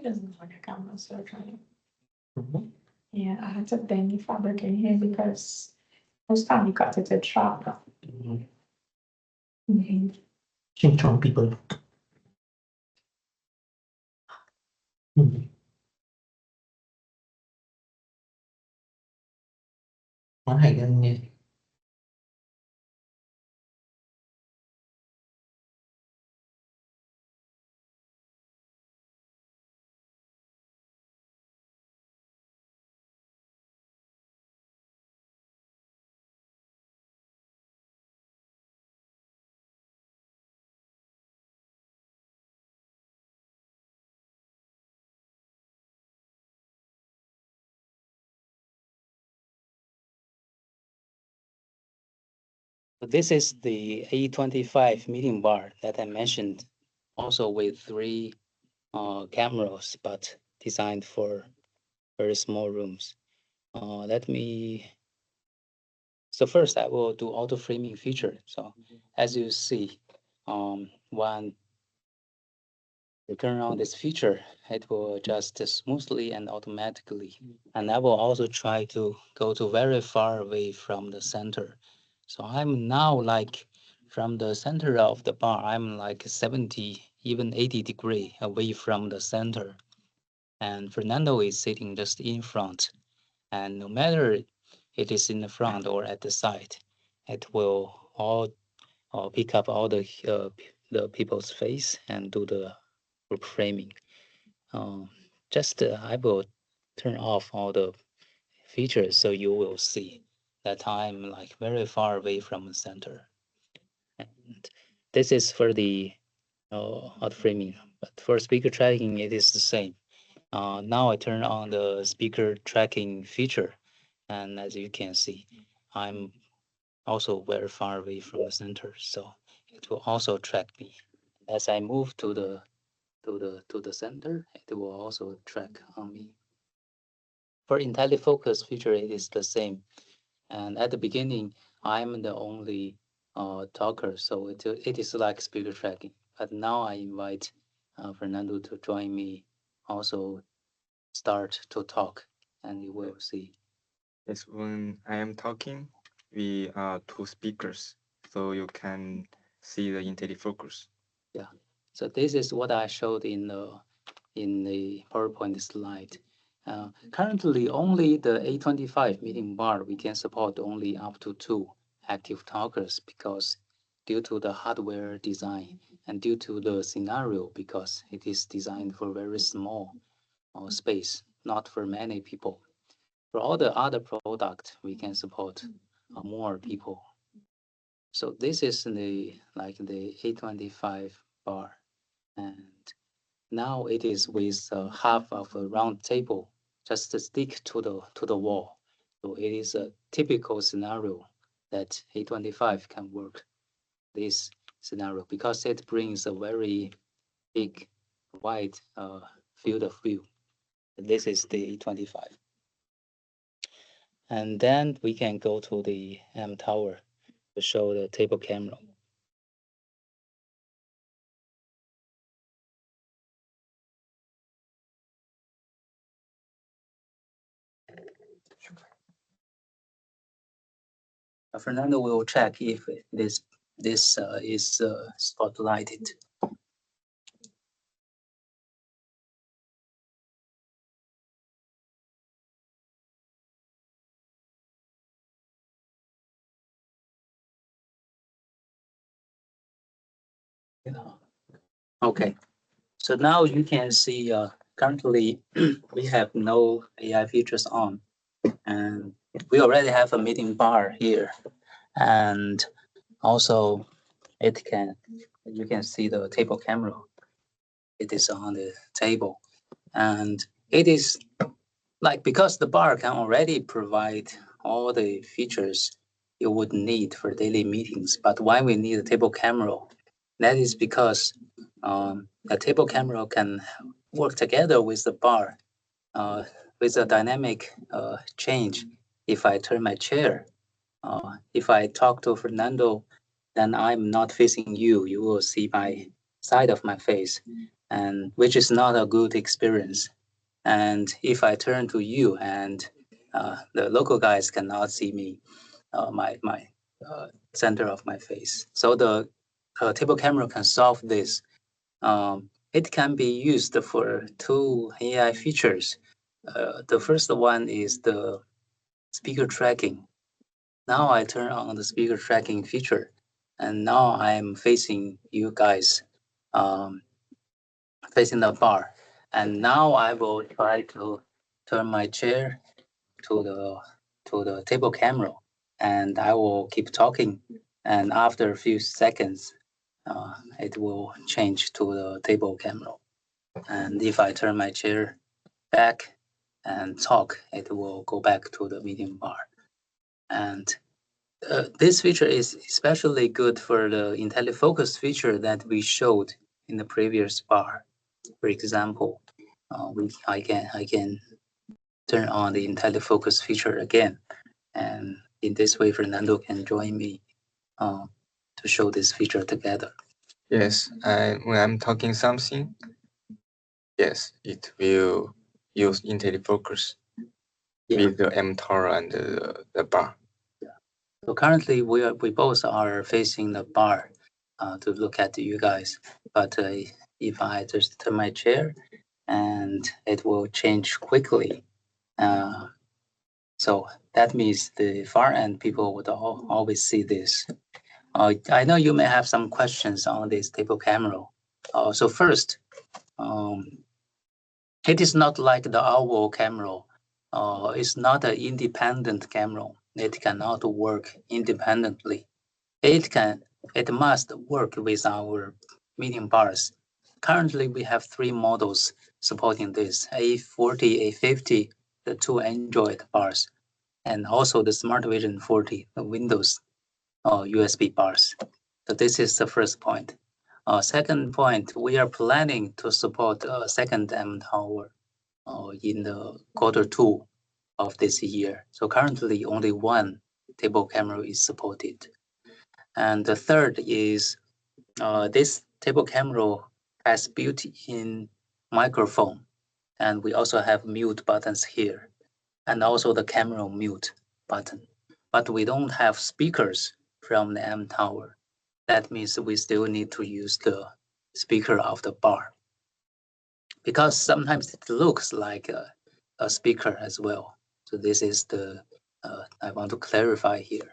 doesn't like a camera, so trying. Yeah, I had to bang the fabric in here because most time you got it to chop. Change on people. Món hay cái nghe. This is the A25 meeting bar that I mentioned, also with three cameras, but designed for very small rooms. So first I will do auto framing feature. So as you see, when you turn on this feature, it will adjust smoothly and automatically. And I will also try to go to very far away from the center. So I'm now like from the center of the bar, I'm like 70, even 80 degree away from the center. And Fernando is sitting just in front. And no matter it is in the front or at the side, it will all pick up all the people's face and do the group framing. I will turn off all the features so you will see that I'm like very far away from the center. And this is for the auto framing, but for speaker tracking, it is the same. Now I turn on the speaker tracking feature, and as you can see, I'm also very far away from the center, so it will also track me. As I move to the center, it will also track on me. For IntelliFocus feature, it is the same. And at the beginning, I'm the only talker, so it is like speaker tracking. But now I invite Fernando to join me, also start to talk, and you will see. Yes, when I am talking, we are two speakers, so you can see the IntelliFocus. Yeah. So this is what I showed in the PowerPoint slide. Currently, only the A25 meeting bar, we can support only up to 2 active talkers, because due to the hardware design and due to the scenario, because it is designed for very small space, not for many people. For all the other product, we can support more people. So this is the A25 bar, and now it is with half of a round table, just to stick to the wall. So it is a typical scenario that A25 can work this scenario, because it brings a very big, wide field of view. This is the A25. And then we can go to the M Tower to show the table camera. Fernando will check if this is spotlighted. Okay, so now you can see currently we have no AI features on, and we already have a meeting bar here, and also you can see the table camera. It is on the table, and it is like, because the bar can already provide all the features you would need for daily meetings, but why we need a table camera? That is because a table camera can work together with the bar with a dynamic change. If I turn my chair, if I talk to Fernando, then I'm not facing you. You will see my side of my face, and which is not a good experience. And if I turn to you, and the local guys cannot see me, my center of my face. So the table camera can solve this. It can be used for two AI features. The first one is the speaker tracking. Now I turn on the speaker tracking feature, and now I'm facing you guys, facing the bar. And now I will try to turn my chair to the table camera, and I will keep talking. And after a few seconds, it will change to the table camera. And if I turn my chair back and talk, it will go back to the meeting bar. And this feature is especially good for the IntelliFocus feature that we showed in the previous bar. For example, I can turn on the IntelliFocus feature again, and in this way, Fernando can join me to show this feature together. Yes, and when I'm talking something, yes, it will use IntelliFocus with the mTOR and the bar. So currently, we both are facing the bar to look at you guys. But if I just turn my chair, and it will change quickly. So that means the far end people would always see this. I know you may have some questions on this table camera. So first, it is not like the owl camera. It's not an independent camera. It cannot work independently. It must work with our meeting bars. Currently, we have 3 models supporting this: A40, A50, the 2 Android bars, and also the Smart Vision 40, the Windows USB bars. So this is the first point. Second point, we are planning to support a second mTower in the Q2 of this year. So currently, only 1 table camera is supported. And the third is this table camera has built-in microphone, and we also have mute buttons here, and also the camera mute button. But we don't have speakers from the mTower. That means we still need to use the speaker of the bar, because sometimes it looks like a speaker as well. So this is the I want to clarify here.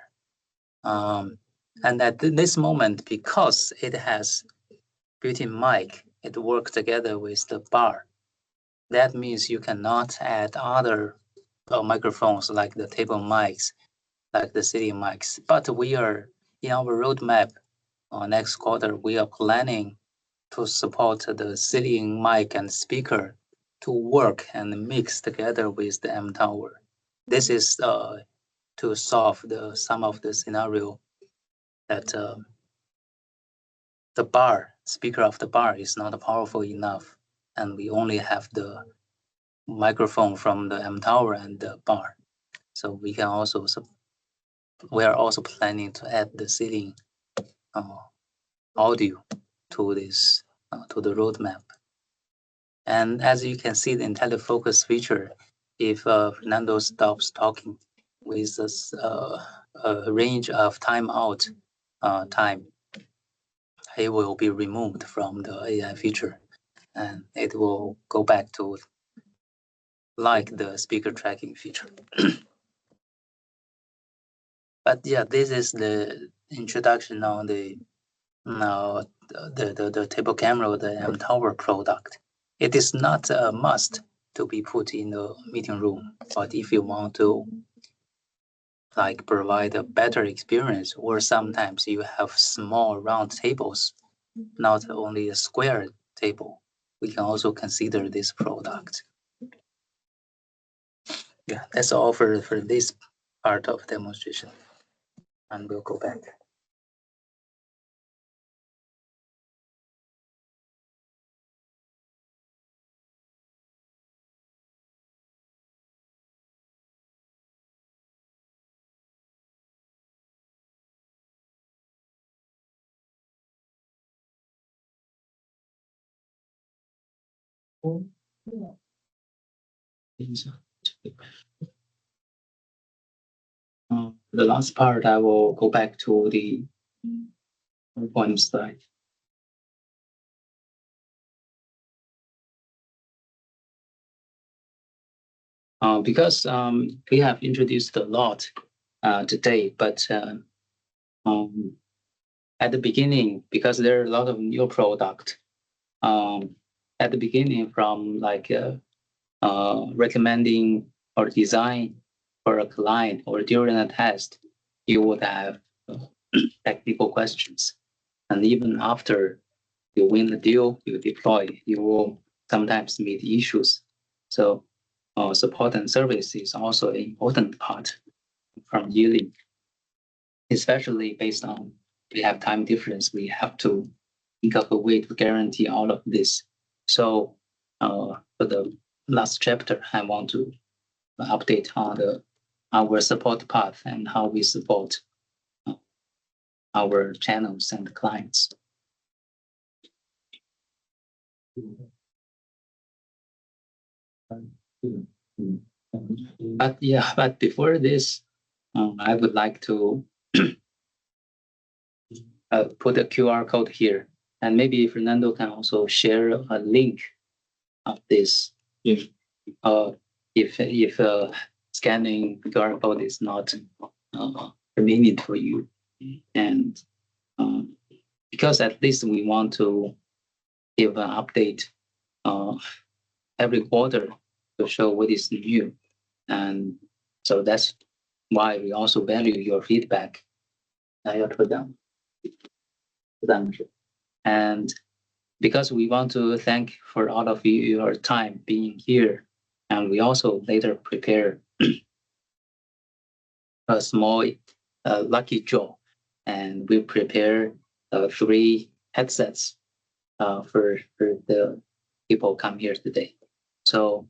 And at this moment, because it has built-in mic, it works together with the bar. That means you cannot add other microphones like the table mics, like the sitting mics. But we are in our roadmap next quarter, we are planning to support the sitting mic and speaker to work and mix together with the mTower. This is to solve some of the scenario that the bar, speaker of the bar is not powerful enough, and we only have the microphone from the mTower and the bar. So we are also planning to add the ceiling audio to this to the roadmap. And as you can see, the IntelliFocus feature, if Fernando stops talking with us, range of timeout time, it will be removed from the AI feature, and it will go back to like the speaker tracking feature. But yeah, this is the introduction on the table camera, the M Tower product. It is not a must to be put in the meeting room, but if you want to like provide a better experience, or sometimes you have small round tables, not only a square table, we can also consider this product. Yeah, that's all for this part of demonstration, and we'll go back. The last part, I will go back to the PowerPoint slide. Because we have introduced a lot today, but at the beginning, because there are a lot of new product, at the beginning from like recommending or design for a client or during a test, you would have technical questions. And even after you win the deal, you deploy, you will sometimes meet issues. So support and service is also an important part from Yealink, especially based on we have time difference. We have to think of a way to guarantee all of this. So for the last chapter, I want to update on our support path and how we support our channels and clients. But before this, I would like to put a QR code here, and maybe Fernando can also share a link of this. If scanning QR code is not convenient for you, and because at least we want to give an update every quarter to show what is new, and so that's why we also value your feedback. And because we want to thank for all of you your time being here, and we also later prepare a small lucky draw, and we prepare 3 headsets for the people come here today. So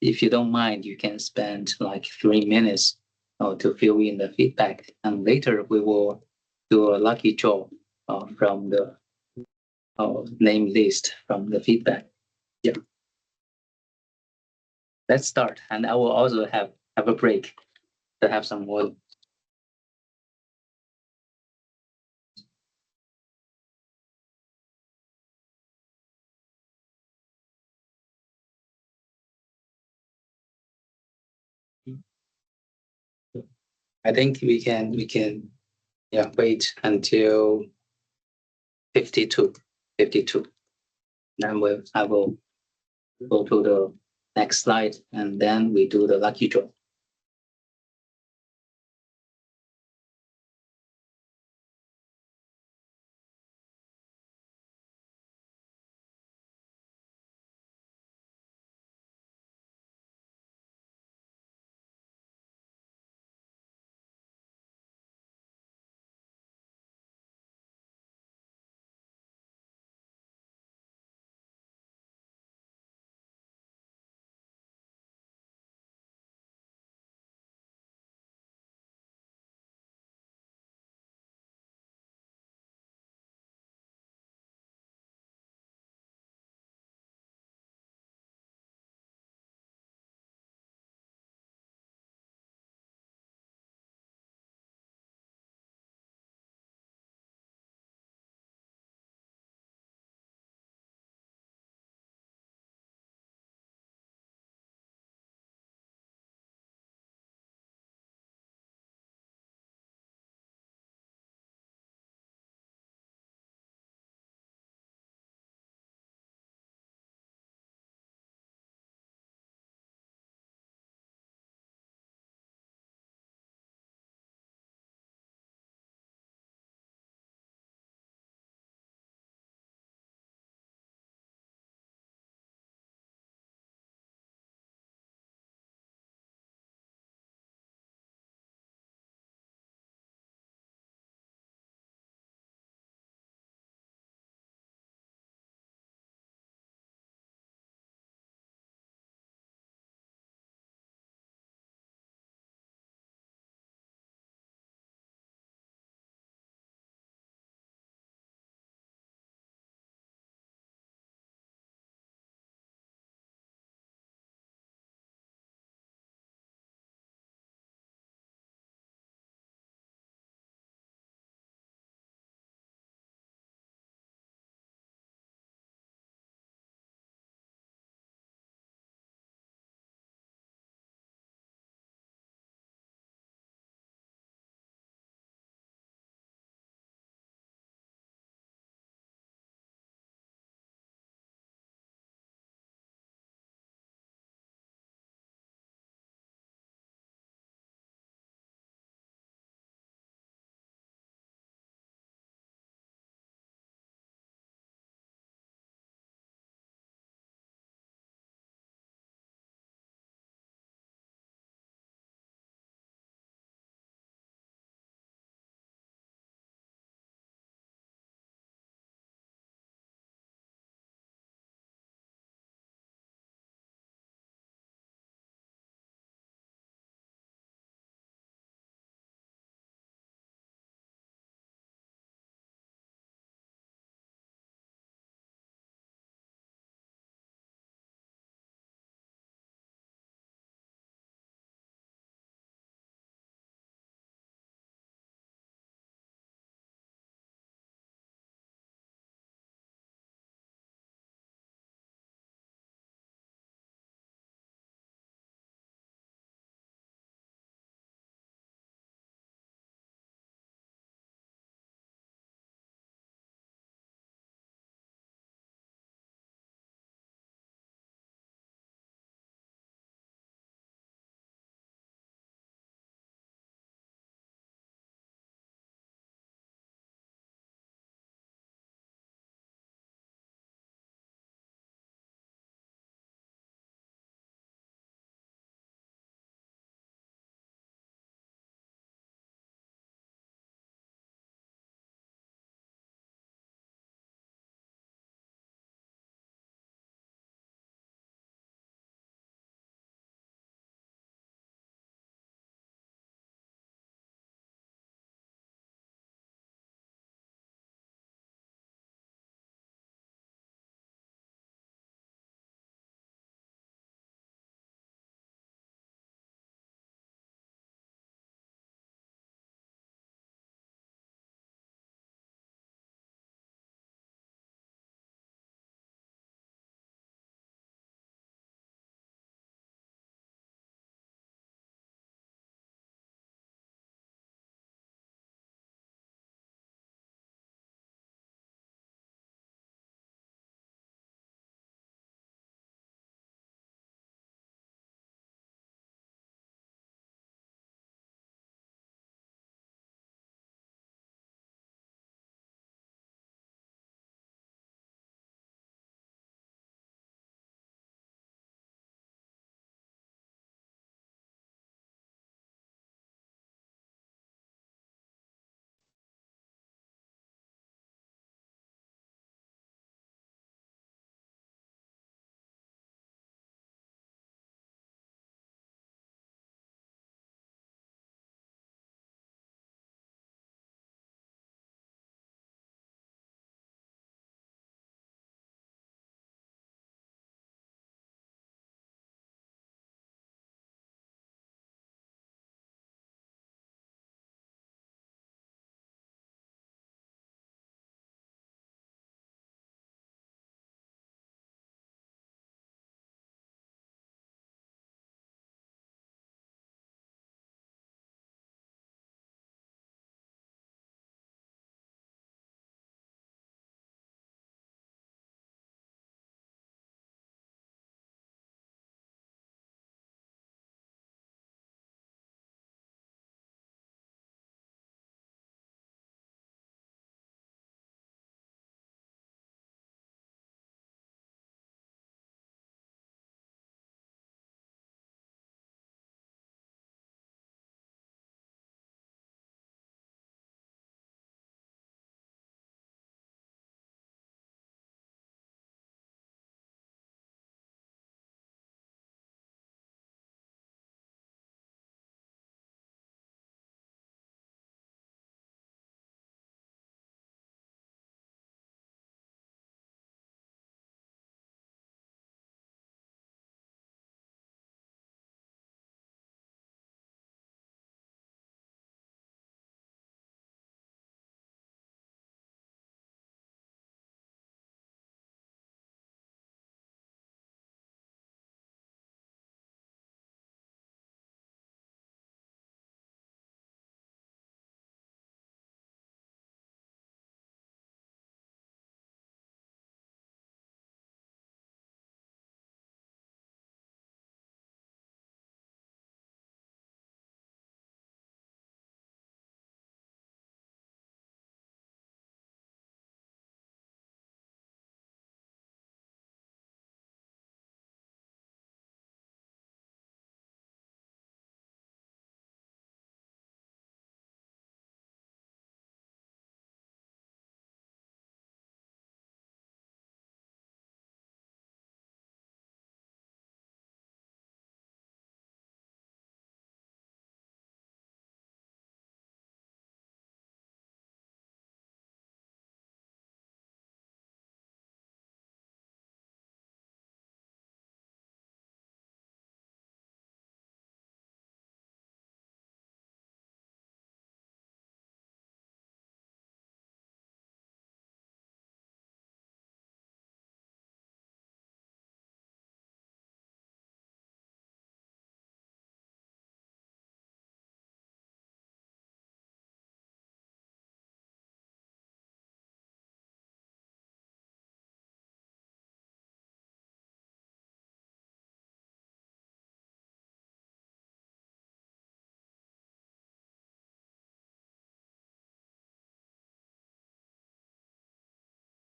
if you don't mind, you can spend like 3 minutes to fill in the feedback, and later we will do a lucky draw from the name list from the feedback. Yeah. Let's start, and I will also have a break to have some water. I think we can wait until 52. Then I will go to the next slide, and then we do the lucky draw.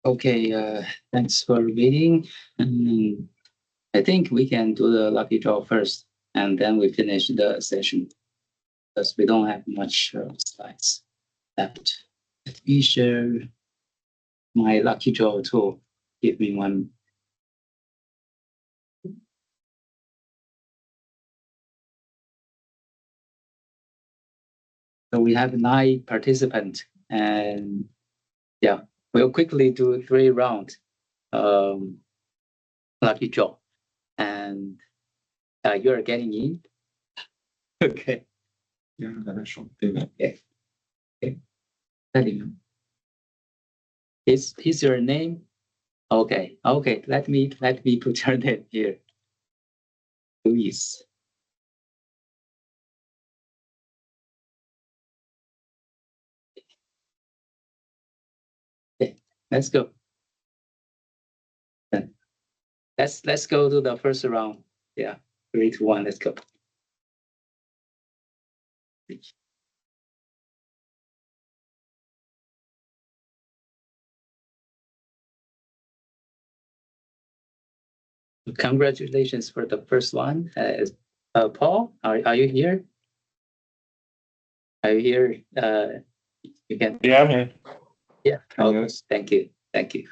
Okay, thanks for reading. I think we can do the lucky draw first, and then we finish the session because we don't have much slides left. Let me share my lucky draw tool. Give me one. So we have 9 participants, and yeah, we'll quickly do 3 rounds. Lucky draw, and you're getting in. Okay. Okay. Is your name? Okay. Okay. Let me put your name here. Luis. Okay. Let's go. Let's go to the first round. Yeah. 3, 2, 1. Let's go. Congratulations for the first one. Paul, are you here? Are you here? You can. Yeah, I'm here. Yeah. Okay. Thank you. Thank you.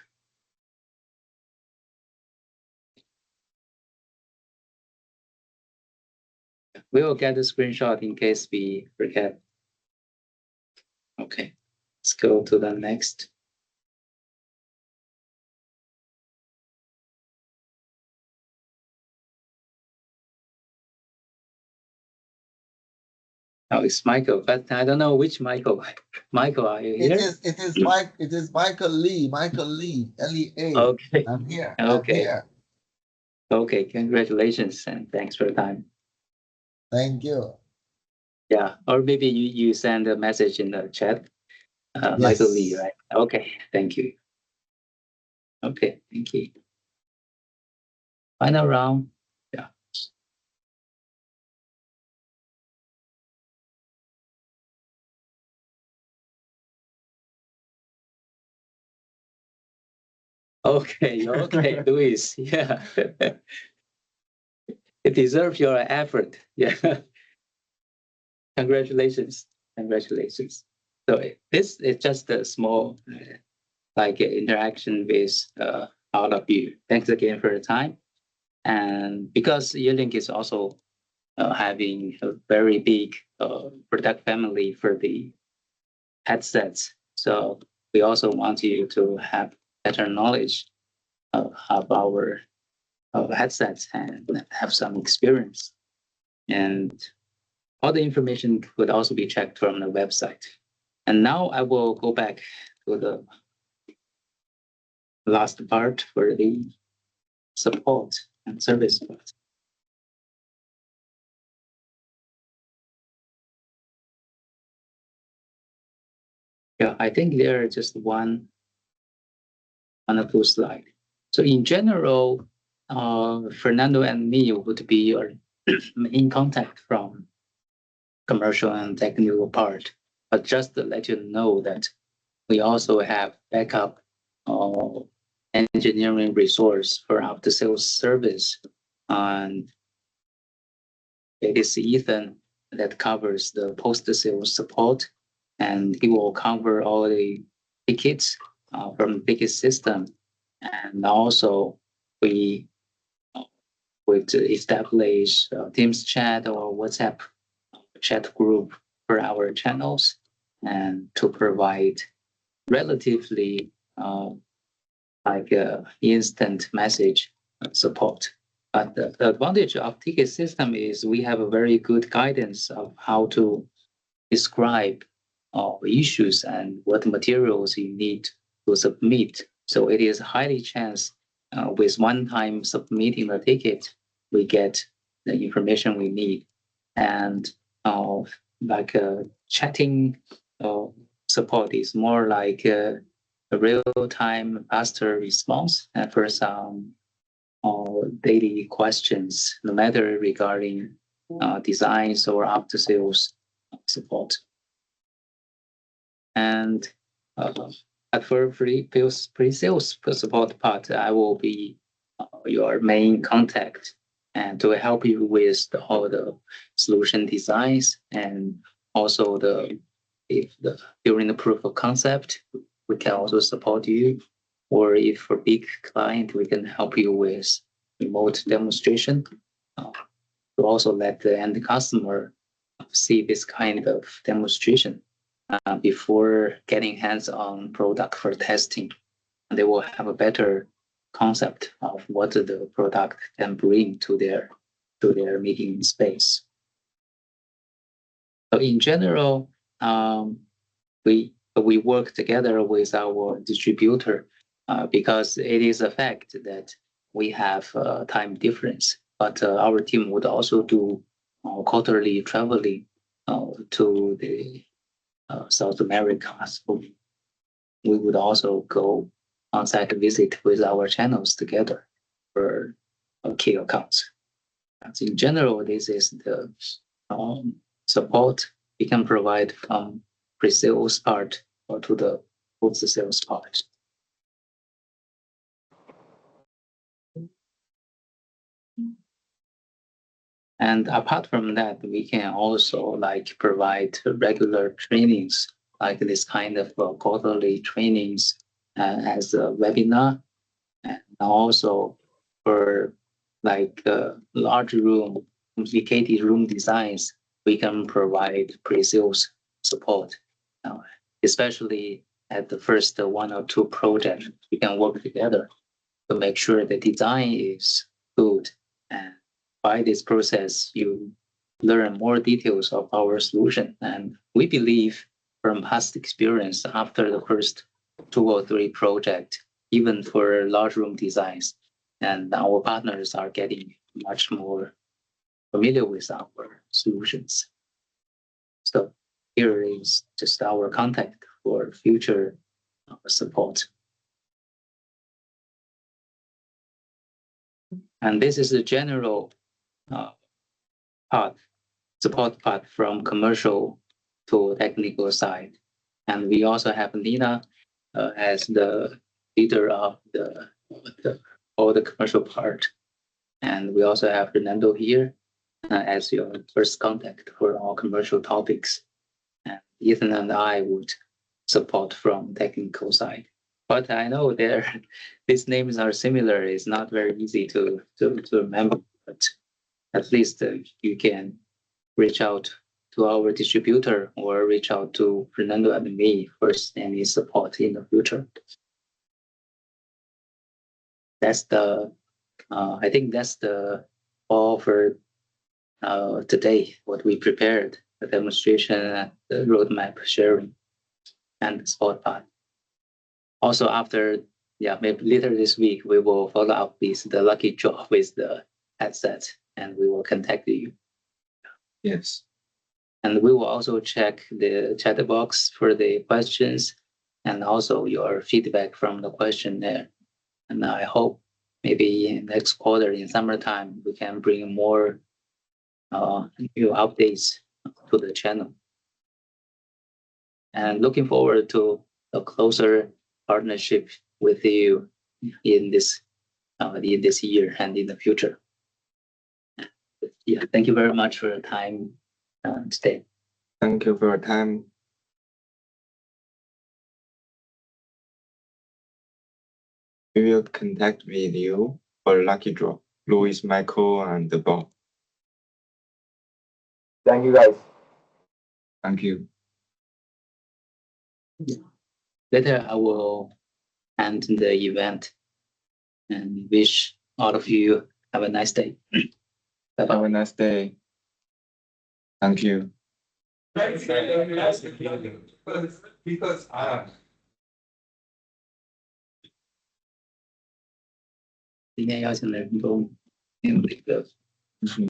We will get a screenshot in case we forget. Okay. Let's go to the next. Oh, it's Michael, but I don't know which Michael. Michael, are you here? It is Mike. It is Michael Lee. Michael Lee. L-E-A. Okay. I'm here. Okay. I'm here. Okay. Congratulations and thanks for your time. Thank you. Yeah. Or maybe you send a message in the chat. Yes. Michael Lee, right? Okay. Thank you. Okay. Thank you. Final round. Yeah. Okay. Okay, Luis. Yeah. It deserves your effort. Yeah. Congratulations. Congratulations. So this is just a small interaction with all of you. Thanks again for your time. And because Yealink is also having a very big product family for the headsets, so we also want you to have better knowledge of our headsets and have some experience. And all the information could also be checked from the website. And now I will go back to the last part for the support and service part. Yeah, I think there are just one or two slides. So in general, Fernando and me would be your in contact from commercial and technical part. But just to let you know that we also have backup engineering resource for after sales service. And it is Ethan that covers the post-sales support, and he will cover all the tickets from the ticket system. And also we would establish Teams chat or WhatsApp chat group for our channels and to provide relatively instant message support. But the advantage of ticket system is we have a very good guidance of how to describe issues and what materials you need to submit. So it is highly chance with one time submitting the ticket, we get the information we need. And chatting support is more like a real-time faster response for some daily questions, no matter regarding designs or after-sales support. And for pre-sales support part, I will be your main contact and to help you with all the solution designs and also during the proof of concept, we can also support you. Or if for big client, we can help you with remote demonstration to also let the end customer see this kind of demonstration before getting hands-on product for testing. And they will have a better concept of what the product can bring to their meeting space. So in general, we work together with our distributor because it is a fact that we have time difference. But our team would also do quarterly traveling to the South America. So we would also go on-site visit with our channels together for key accounts. So in general, this is the support we can provide from pre-sales part or to the post-sales part. And apart from that, we can also provide regular trainings, like this kind of quarterly trainings as a webinar, and also for large room, complicated room designs, we can provide pre-sales support, especially at the first one or two projects. We can work together to make sure the design is good, and by this process, you learn more details of our solution. And we believe from past experience, after the first 2 or 3 projects, even for large room designs, and our partners are getting much more familiar with our solutions. So here is just our contact for future support. And this is a general support part from commercial to technical side. And we also have Nina as the leader of all the commercial part. And we also have Fernando here as your first contact for all commercial topics. And Ethan and I would support from technical side. But I know these names are similar. It's not very easy to remember, but at least you can reach out to our distributor or reach out to Fernando and me for any support in the future. That's I think that's all for today, what we prepared, the demonstration, the roadmap sharing, and the support part. Also after, maybe later this week, we will follow up with the lucky draw with the headset, and we will contact you. Yes. And we will also check the chat box for the questions and also your feedback from the questionnaire. And I hope maybe in next quarter in summertime, we can bring more new updates to the channel. And looking forward to a closer partnership with you in this year and in the future. Thank you very much for your time today. Thank you for your time. We will contact with you for lucky draw. Louis, Michael, and Bob. Thank you, guys. Thank you. Later, I will end the event and wish all of you have a nice day. Bye-bye. Have a nice day. Thank you. Because 今天邀请的人都有一个。行。